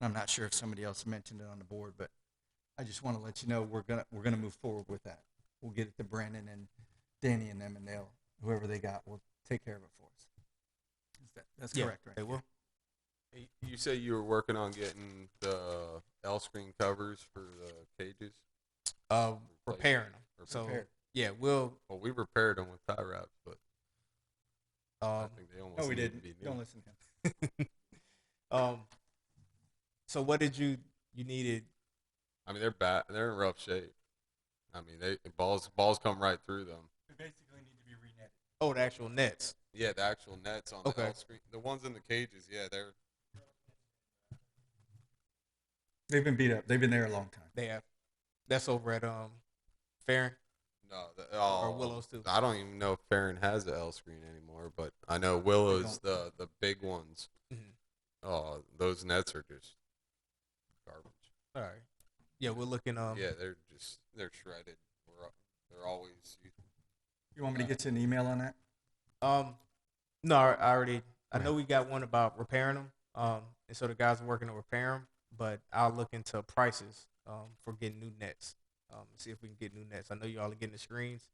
I'm not sure if somebody else mentioned it on the board, but I just want to let you know we're gonna move forward with that. We'll get it to Brandon and Danny and them, and whoever they got will take care of it for us. That's Yeah, correct, right? they will. You say you were working on getting the L screen covers for the cages. Repairing them. So Repaired. yeah, we'll. Well, we repaired them with tie wraps, but I think they almost No, we need didn't. to be new. Don't listen to him. So what did you needed? I mean, they're bad. They're in rough shape. I mean, balls come right through them. We basically need to be re-netted. Oh, the actual nets. Yeah, the actual nets on Okay. the L screen. The ones in the cages, yeah, they're They've been beat up. They've been there a long time. They have. That's over at Farron no. or Willows too. I don't even know if Farron has the L screen anymore, but I know Willow's the big ones. Mhm. Oh, those nets are just garbage. All right. Yeah, we're looking. Yeah, they're shredded. They're always. You want me to get you an email on that? No, I already. I know we got one about repairing them. And so the guys are working to repair them, but I'll look into prices for getting new nets. See if we can get new nets. I know you all are getting the screens.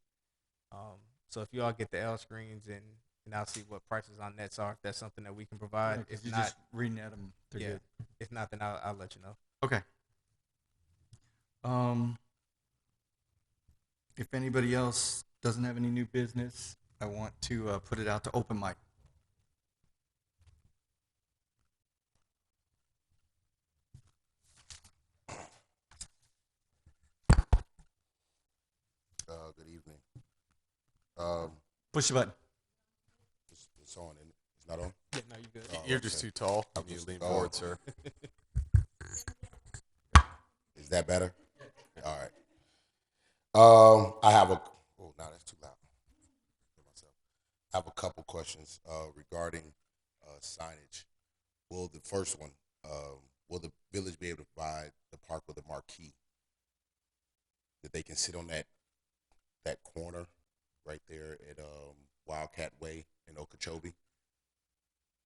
So if you all get the L screens and I'll see what prices on nets are. If that's something that we can provide. Yeah, 'cause If you not, just re-net them. They're yeah. good. If not, then I'll let you know. Okay. If anybody else doesn't have any new business, I want to put it out to open mic. Good evening. Push the button. It's on, and it's not on. Yeah, no, you good. Oh, You're just okay. too tall. I'm You just lean tall. forward, sir. Is that better? All right. I have a. Oh, no, that's too loud. I have a couple questions regarding signage. The first one? Will the village be able to provide the park with a marquee that they can sit on that corner right there at Wildcat Way in Okeechobee?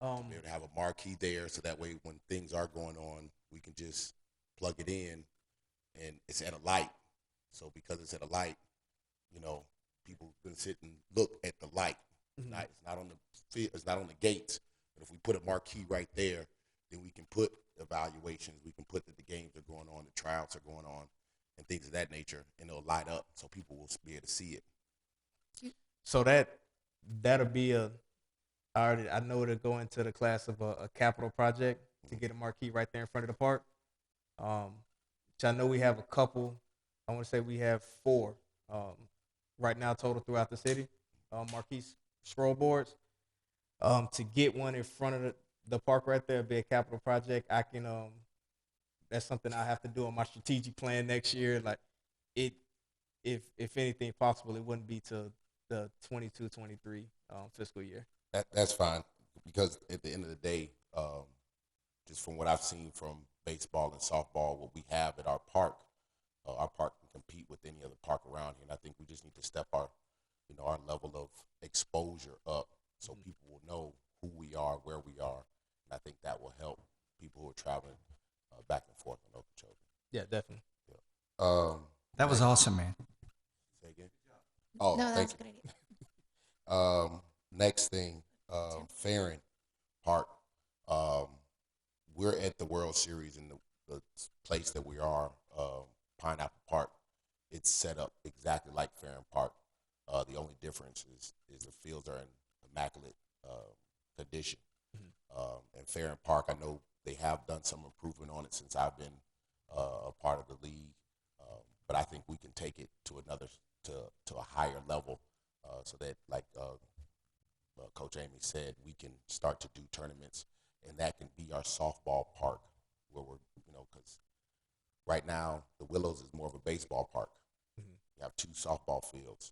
To be able to have a marquee there, so that way when things are going on, we can just plug it in, and it's at a light. So because it's at a light, people can sit and look at the light. It's not on the field, it's not on the gates. But if we put a marquee right there, then we can put evaluations, we can put that the games are going on, the tryouts are going on, and things of that nature, and it'll light up so people will be able to see it. So that'll be I know it'll go into the class of a capital project to get a marquee right there in front of the park. Which I know we have a couple. I want to say we have 4 right now total throughout the city. Marquee scroll boards. To get one in front of the park right there, be a capital project. I can that's something I have to do on my strategic plan next year. Like if anything possible, it wouldn't be to the 22-23 fiscal year. That's fine, because at the end of the day, just from what I've seen from baseball and softball, what we have at our park can compete with any other park around here. And I think we just need to step our level of exposure up, so people will know who we are, where we are, and I think that will help people who are traveling back and forth in Okeechobee. Yeah, definitely. Yeah. That was awesome, man. Say again. Oh, No, that thank was a good idea. you. Next thing, Farron Park. We're at the World Series in the place that we are, Pineapple Park. It's set up exactly like Farron Park. The only difference is the fields are in immaculate condition. And Farron Park, I know they have done some improvement on it since I've been a part of the league, but I think we can take it to a higher level, so that, like Coach Amy said, we can start to do tournaments, and that can be our softball park, where we're, because right now the Willows is more of a baseball park. You have 2 softball fields.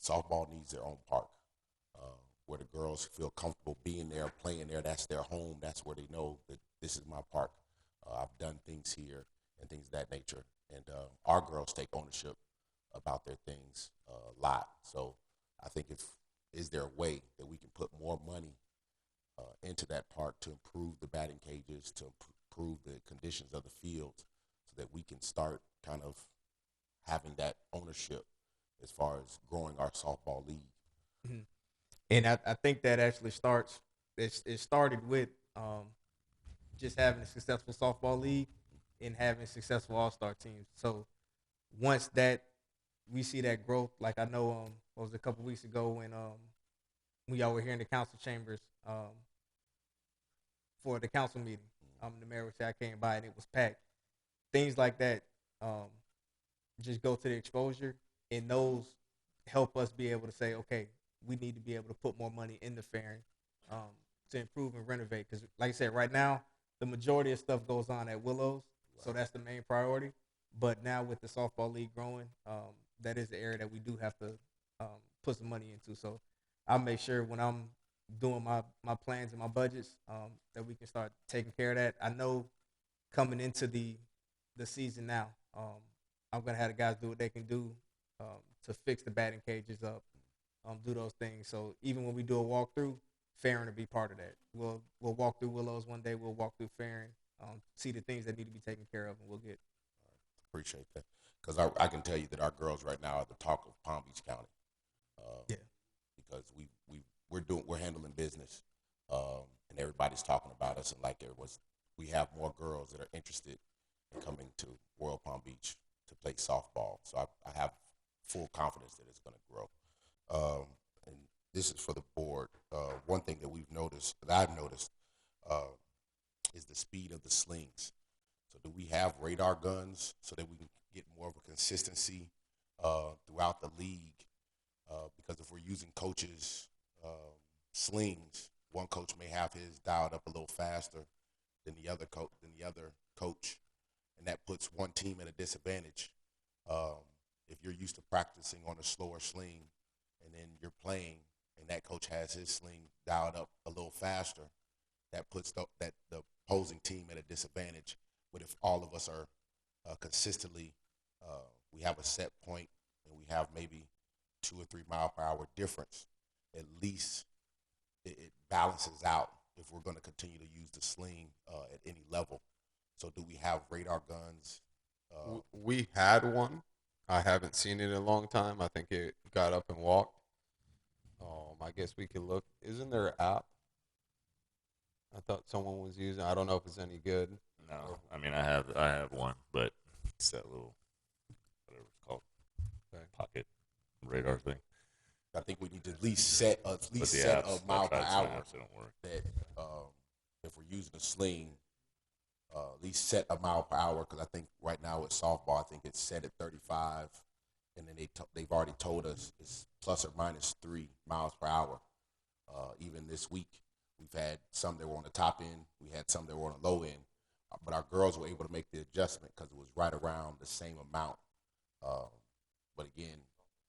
Softball needs their own park, where the girls feel comfortable being there, playing there. That's their home. That's where they know that this is my park. I've done things here and things of that nature. And our girls take ownership about their things a lot. So I think is there a way that we can put more money into that park to improve the batting cages, to improve the conditions of the fields, so that we can start kind of having that ownership as far as growing our softball league. And I think that actually it started with just having a successful softball league and having successful all-star teams. So once that we see that growth, like I know what was a couple weeks ago when we all were here in the council chambers for the council meeting. The mayor would say I came by and it was packed. Things like that just go to the exposure, and those help us be able to say, okay, we need to be able to put more money in the Farron to improve and renovate. Because, like I said, right now the majority of stuff goes on at Willows, so that's the main priority. But now with the softball league growing, that is the area that we do have to put some money into. So I'll make sure when I'm doing my plans and my budgets that we can start taking care of that. I know coming into the season now, I'm gonna have the guys do what they can do to fix the batting cages up, do those things. So even when we do a walkthrough, Farron will be part of that. We'll walk through Willows one day. We'll walk through Farron, see the things that need to be taken care of, and we'll get. Appreciate that, because I can tell you that our girls right now are the talk of Palm Beach County. Because we're handling business, and everybody's talking about us, and we have more girls that are interested in coming to Royal Palm Beach to play softball. So I have full confidence that it's going to grow. And this is for the board. One thing that I've noticed, is the speed of the slings. So do we have radar guns so that we can get more of a consistency throughout the league? Because if we're using coaches' slings, one coach may have his dialed up a little faster than the other coach, and that puts one team at a disadvantage. If you're used to practicing on a slower sling, and then you're playing, and that coach has his sling dialed up a little faster, that puts the opposing team at a disadvantage. But if all of us are consistently, we have a set point, and we have maybe 2 or 3 mile per hour difference, at least it balances out if we're going to continue to use the sling at any level. So do we have radar guns? We had one. I haven't seen it in a long time. I think it got up and walked. I guess we could look. Isn't there an app? I thought someone was using. I don't know if it's any good. No, I mean I have one, but it's that little whatever it's called, pocket radar thing. I think we need to at least set But the set apps, a mile per I tried some hour apps, they don't work. that if we're using a sling, at least set a mile per hour, because I think right now with softball, I think it's set at 35, and then they've already told us it's plus or minus 3 miles per hour. Even this week, we've had some that were on the top end, we had some that were on the low end, but our girls were able to make the adjustment because it was right around the same amount. But again,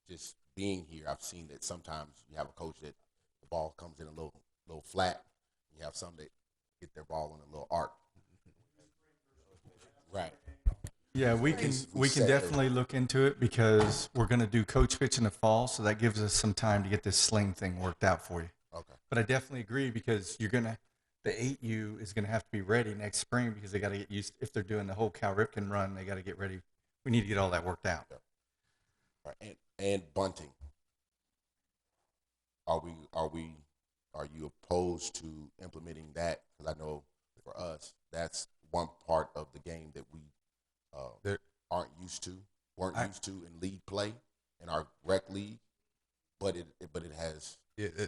just being here, I've seen that sometimes you have a coach that the ball comes in a little flat. You have some that get their ball on a little arc. Right. Yeah, we can set definitely look into it because we're going to do coach pitch in the fall, so that gives us some time to get this sling thing worked out for you. Okay. But I definitely agree because the 8U is going to have to be ready next spring because they got to get used. If they're doing the whole Cal Ripken run, they got to get ready. We need to get all that worked out. Right. And bunting. Are you opposed to implementing that? Because I know for us, that's one part of the game that we weren't used to in league play in our rec league, but it has.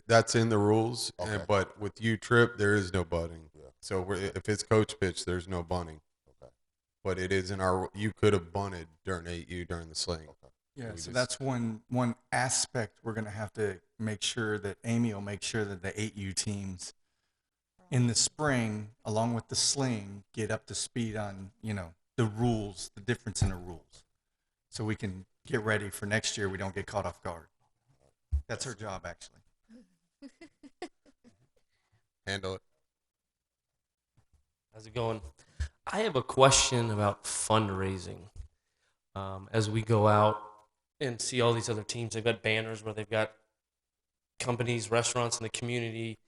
That's in the rules, Okay. but with U-Trip, there is no bunting. Yeah. So if it's coach pitch, there's no bunting. Okay. But it is in our. You could have bunted during 8U during the sling. Okay. Yeah, We so just- that's one aspect we're going to have to make sure that Amy will make sure that the 8U teams in the spring, along with the sling, get up to speed on, the rules, the difference in the rules. So we can get ready for next year. We don't get caught off guard. That's her job, actually. Handle it. How's it going? I have a question about fundraising. As we go out and see all these other teams, they've got banners where they've got companies, restaurants in the community,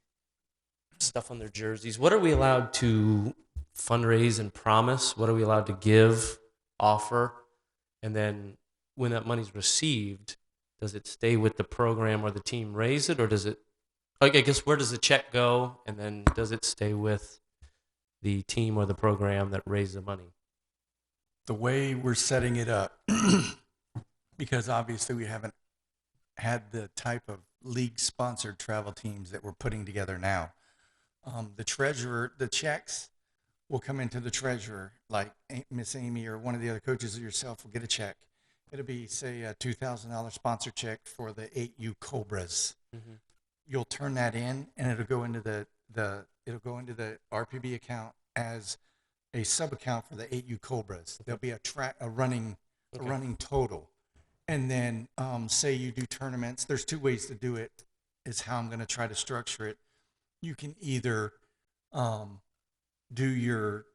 stuff on their jerseys. What are we allowed to fundraise and promise? What are we allowed to give, offer? And then when that money's received, does it stay with the program or the team raise it, or does it, I guess, where does the check go? And then does it stay with the team or the program that raised the money? The way we're setting it up, because obviously we haven't had the type of league-sponsored travel teams that we're putting together now. The treasurer, the checks will come into the treasurer, like Miss Amy or one of the other coaches or yourself will get a check. It'll be, say, a $2,000 sponsor check for the 8U Cobras. Mm-hmm. You'll turn that in, and it'll go into the RPB account as a sub account for the 8U Cobras. There'll be a running total, and then say you do tournaments. There's two ways to do it. Is how I'm going to try to structure it. You can either do your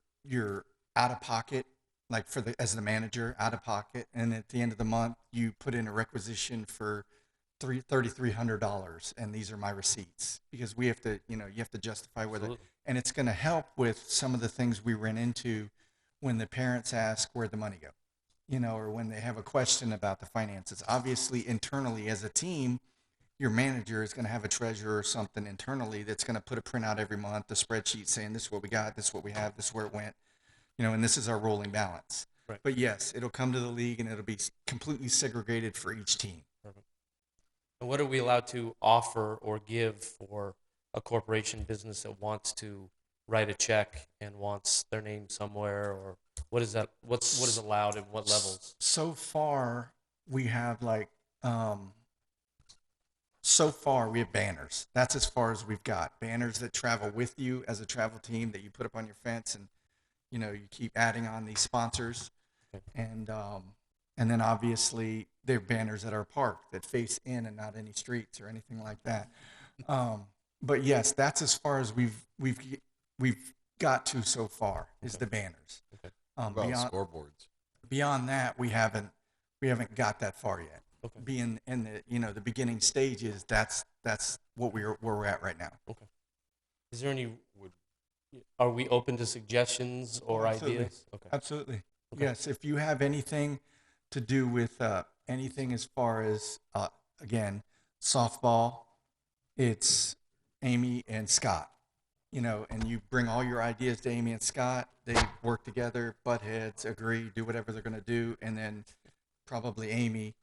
out of pocket, like as the manager, out of pocket, and at the end of the month you put in a requisition for $3,300, and these are my receipts, because we have to, you have to justify whether, Absolutely. and it's going to help with some of the things we ran into when the parents ask where'd the money go, or when they have a question about the finances. Obviously, internally as a team, your manager is going to have a treasurer or something internally that's going to put a printout every month, the spreadsheet saying this is what we got, this is what we have, this is where it went, and this is our rolling balance. Right. But yes, it'll come to the league and it'll be completely segregated for each team. Perfect. And what are we allowed to offer or give for a corporation business that wants to write a check and wants their name somewhere, or what is that? What is allowed and what levels? So far, we have we have banners. That's as far as we've got. Banners that travel with you as a travel team that you put up on your fence, and you keep adding on these sponsors, and then obviously they're banners at our park that face in and not any streets or anything like that. But yes, that's as far as we've got to so far is the banners. Okay. What about scoreboards? Beyond that, we haven't got that far yet. Okay. Being in the the beginning stages, that's where we're at right now. Okay. Is there any? Would Are we open to suggestions or Absolutely. ideas? Okay. Absolutely. Okay. Yes, if you have anything to do with anything as far as, again, softball, it's Amy and Scott, and you bring all your ideas to Amy and Scott. They work together, butt heads, agree, do whatever they're going to do, and then probably Amy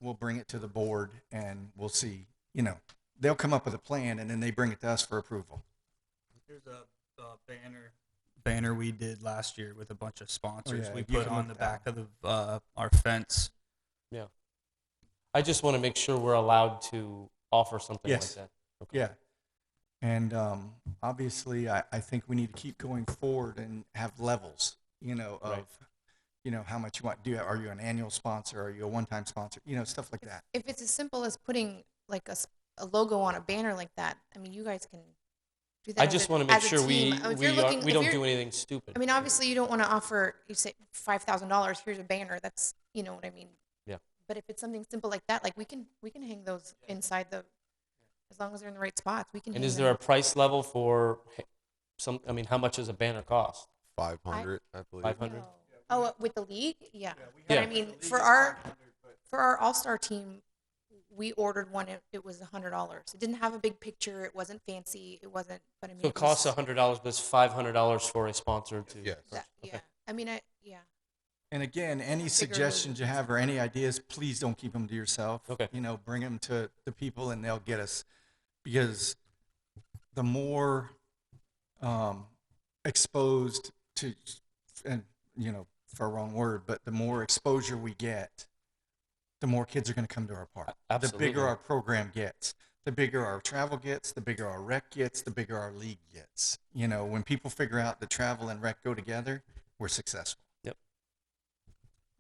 will bring it to the board and we'll see, they'll come up with a plan and then they bring it to us for approval. There's a banner we did last year with a bunch of sponsors. yeah, We you put can on look the at back that of the our fence. Yeah. I just want to make sure we're allowed to offer something Yes. like that. Okay. Yeah. And obviously, I think we need to keep going forward and have levels, of, Right. how much you want. Are you an annual sponsor? Are you a one-time sponsor? Stuff like that. If it's as simple as putting like a logo on a banner like that, I mean, you guys can do that. I as just a- want to make as a sure team. If you're looking- we if don't you're- do anything stupid. I mean, obviously, you don't want to offer. You say $5,000. Here's a banner. That's what I mean. Yeah. But if it's something simple like that, like we can hang those inside the, as long as they're in the right spots, we can. And hang is there a them. price level for some? I mean, how much does a banner cost? 500, I believe. 500. No. Oh, with the league, yeah. But I mean, for our all-star team, we ordered one. It was $100. It didn't have a big picture. It wasn't fancy. It wasn't. But I mean, So it costs was, $100, but it's $500 for a sponsor to. Yes. yeah. I mean, yeah. And again, any Bigger suggestions you have or any ideas, please don't keep them to yourself. Okay. Bring them to the people and they'll get us, because the more exposed to, and for a wrong word, but the more exposure we get, the more kids are going to come to our park. Absolutely. The bigger our program gets, the bigger our travel gets, the bigger our rec gets, the bigger our league gets. When people figure out that travel and rec go together, we're successful. Yep.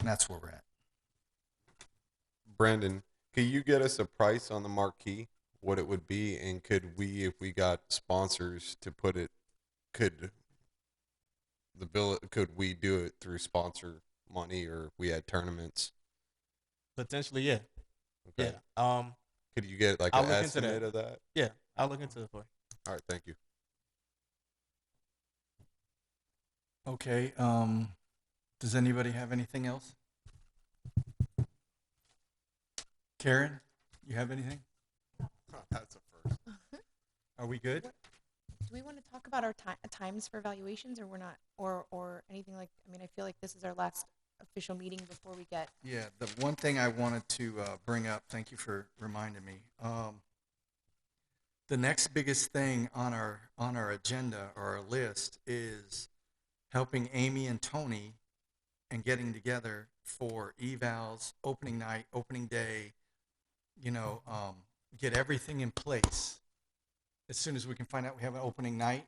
And that's where we're at. Brandon, could you get us a price on the marquee, what it would be, and could we, if we got sponsors to put it, could we do it through sponsor money, or if we had tournaments? Potentially, yeah. Okay. Yeah. Could you get like I'll an look into that. estimate of that? Yeah. I'll look into it for you. All right, thank you. Okay. Does anybody have anything else? Karen, you have anything? That's a first. Are we good? Do we want to talk about our times for evaluations, or we're not, or anything like? I mean, I feel like this is our last official meeting before we get. Yeah, the one thing I wanted to bring up, thank you for reminding me. The next biggest thing on our agenda or our list is helping Amy and Tony and getting together for evals, opening night, opening day, get everything in place. As soon as we can find out we have an opening night,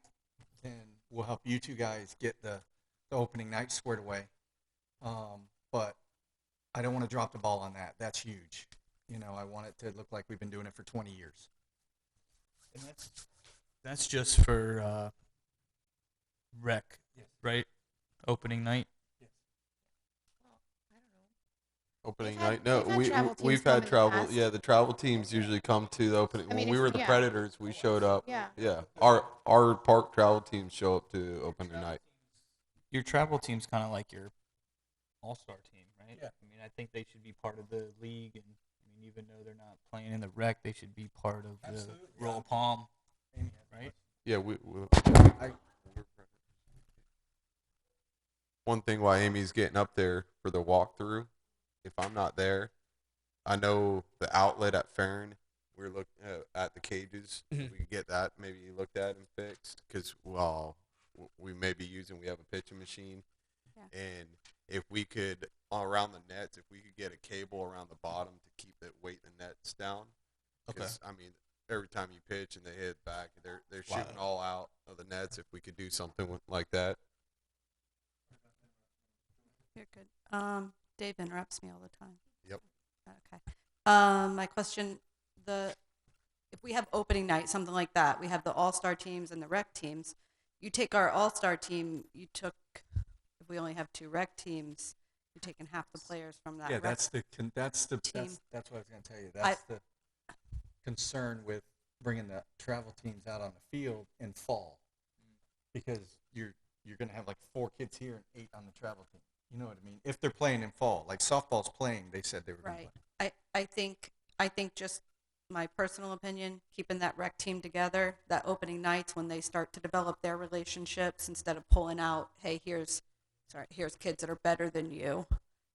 then we'll help you two guys get the opening night squared away. But I don't want to drop the ball on that. That's huge. I want it to look like we've been doing it for 20 years. And that's just for rec, right? Opening night. Opening We've had- night? No, we've had travel teams we've come had in the travel. past. Yeah, the travel teams usually come to the opening. I mean, When we if- were the yeah. Predators, we showed up. Yeah. Yeah, our park travel teams show up to opening night. Your travel team's kind of like your all-star team, right? Yeah. I mean, I think they should be part of the league, and I mean, even though they're not playing in the rec, they should be part of the Absolutely. Royal Palm, right? Yeah, I- one thing why Amy's getting up there for the walkthrough, if I'm not there, I know the outlet at Farron, we're looking at the cages. Mhm. We could get that maybe looked at and fixed, because we may be we have a pitching machine, Yeah. and if we could around the nets, if we could get a cable around the bottom to keep it weight the nets down. Okay. I mean, every time you pitch and they hit back, they're Wow. shooting all out of the nets. If we could do something like that. You're good. Dave interrupts me all the time. Yep. Okay. My question, if we have opening night, something like that, we have the all-star teams and the rec teams. You take our all-star team, if we only have 2 rec teams, you're taking half the players from that Yeah, rec that's what I was going to tell you. That's the concern with bringing the travel teams out on the field in fall, because you're going to have like 4 kids here and 8 on the travel team. You know what I mean? If they're playing in fall, like softball's playing, they said they were going to Right. play. I think just my personal opinion, keeping that rec team together, that opening nights when they start to develop their relationships instead of pulling out, hey, here's kids that are better than you,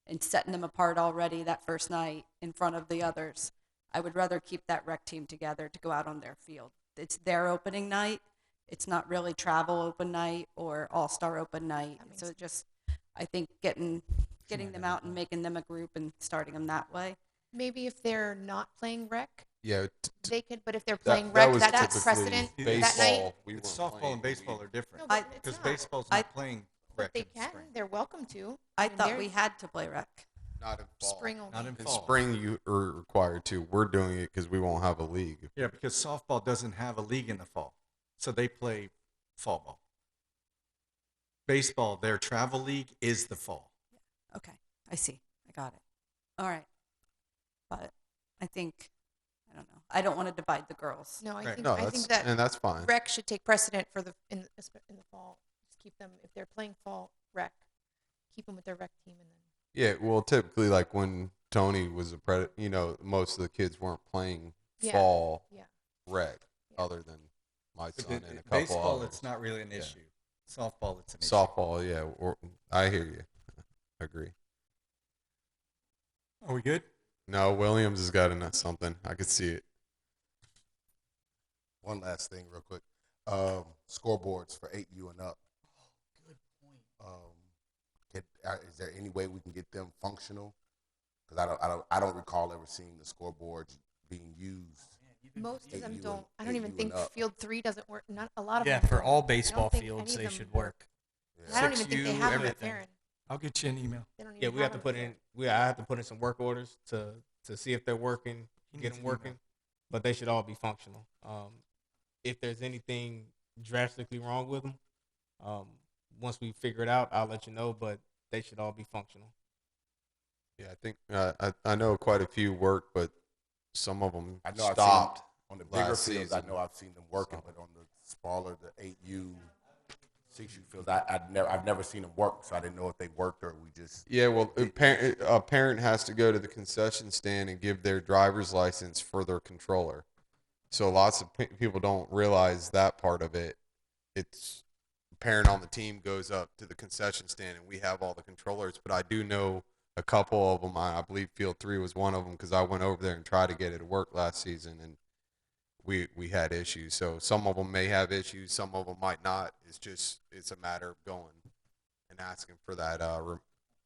and setting them apart already that first night in front of the others. I would rather keep that rec team together to go out on their field. It's their opening night. It's not really travel open night or all-star open night. That makes So just, I think getting them out and making them a group and starting them that way. Maybe if they're not playing rec, Yeah, they could. But if they're that, playing that rec, was that's typically precedent baseball. that night. We It's weren't softball playing, and but baseball we- are different. No, but it's Because not. baseball's I- not playing But rec they in the can. spring. They're welcome to. I mean, thought they're we had to play rec. not in fall. spring only. Not in In fall. spring, you are required to. We're doing it because we won't have a league. Yeah, because softball doesn't have a league in the fall, so they play fall ball. Baseball, their travel league is the fall. Okay, I see. I got it. All right. But I think, I don't know. I don't want to divide the girls. No, I Right. think No, I that's think that and that's fine. rec should take precedent for in the fall. Just keep them if they're playing fall rec, keep them with their rec team, and then Yeah, well, typically, like when Tony was a most of the kids weren't playing Yeah. fall yeah. rec, Yeah. other than my But son and a couple baseball, others. it's not really an Yeah. issue. Softball, it's an issue. Softball, yeah. I hear you. Agree. Are we good? No, Williams has got something. I could see it. One last thing, real quick. Scoreboards for 8U and up. Good point. Is there any way we can get them functional? Because I don't recall ever seeing the scoreboards being used. Most of them 8U don't. and- I don't even 8U think and up. Field 3 doesn't work. Not a lot of Yeah, them. for don't. all I don't baseball think fields, any of they them should work. work. And I don't even think they 6U, have them at everything. Farron. I'll get you an email. They don't even Yeah, we have to them put at in. Farron. I have to put in some work orders to see if they're working, He get needs them an email. working, but they should all be functional. If there's anything drastically wrong with them, once we figure it out, I'll let you know. But they should all be functional. Yeah, I think I know quite a few work, but some of them I know I've seen stopped. on the bigger last fields, I season. know I've seen them working, but on the smaller, the 8U, 6U fields, I've never seen them work, so I didn't know if they worked or we just. Yeah, well, a parent has to go to the concession stand and give their driver's license for their controller. So lots of people don't realize that part of it. It's a parent on the team goes up to the concession stand, and we have all the controllers. But I do know a couple of them. I believe Field 3 was one of them because I went over there and tried to get it to work last season, and we had issues. So some of them may have issues, some of them might not. It's a matter of going and asking for that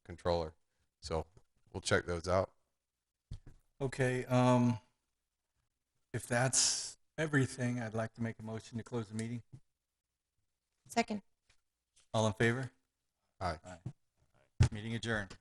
controller. So we'll check those out. Okay. If that's everything, I'd like to make a motion to close the meeting. Second. All in favor? Aye. Meeting adjourned.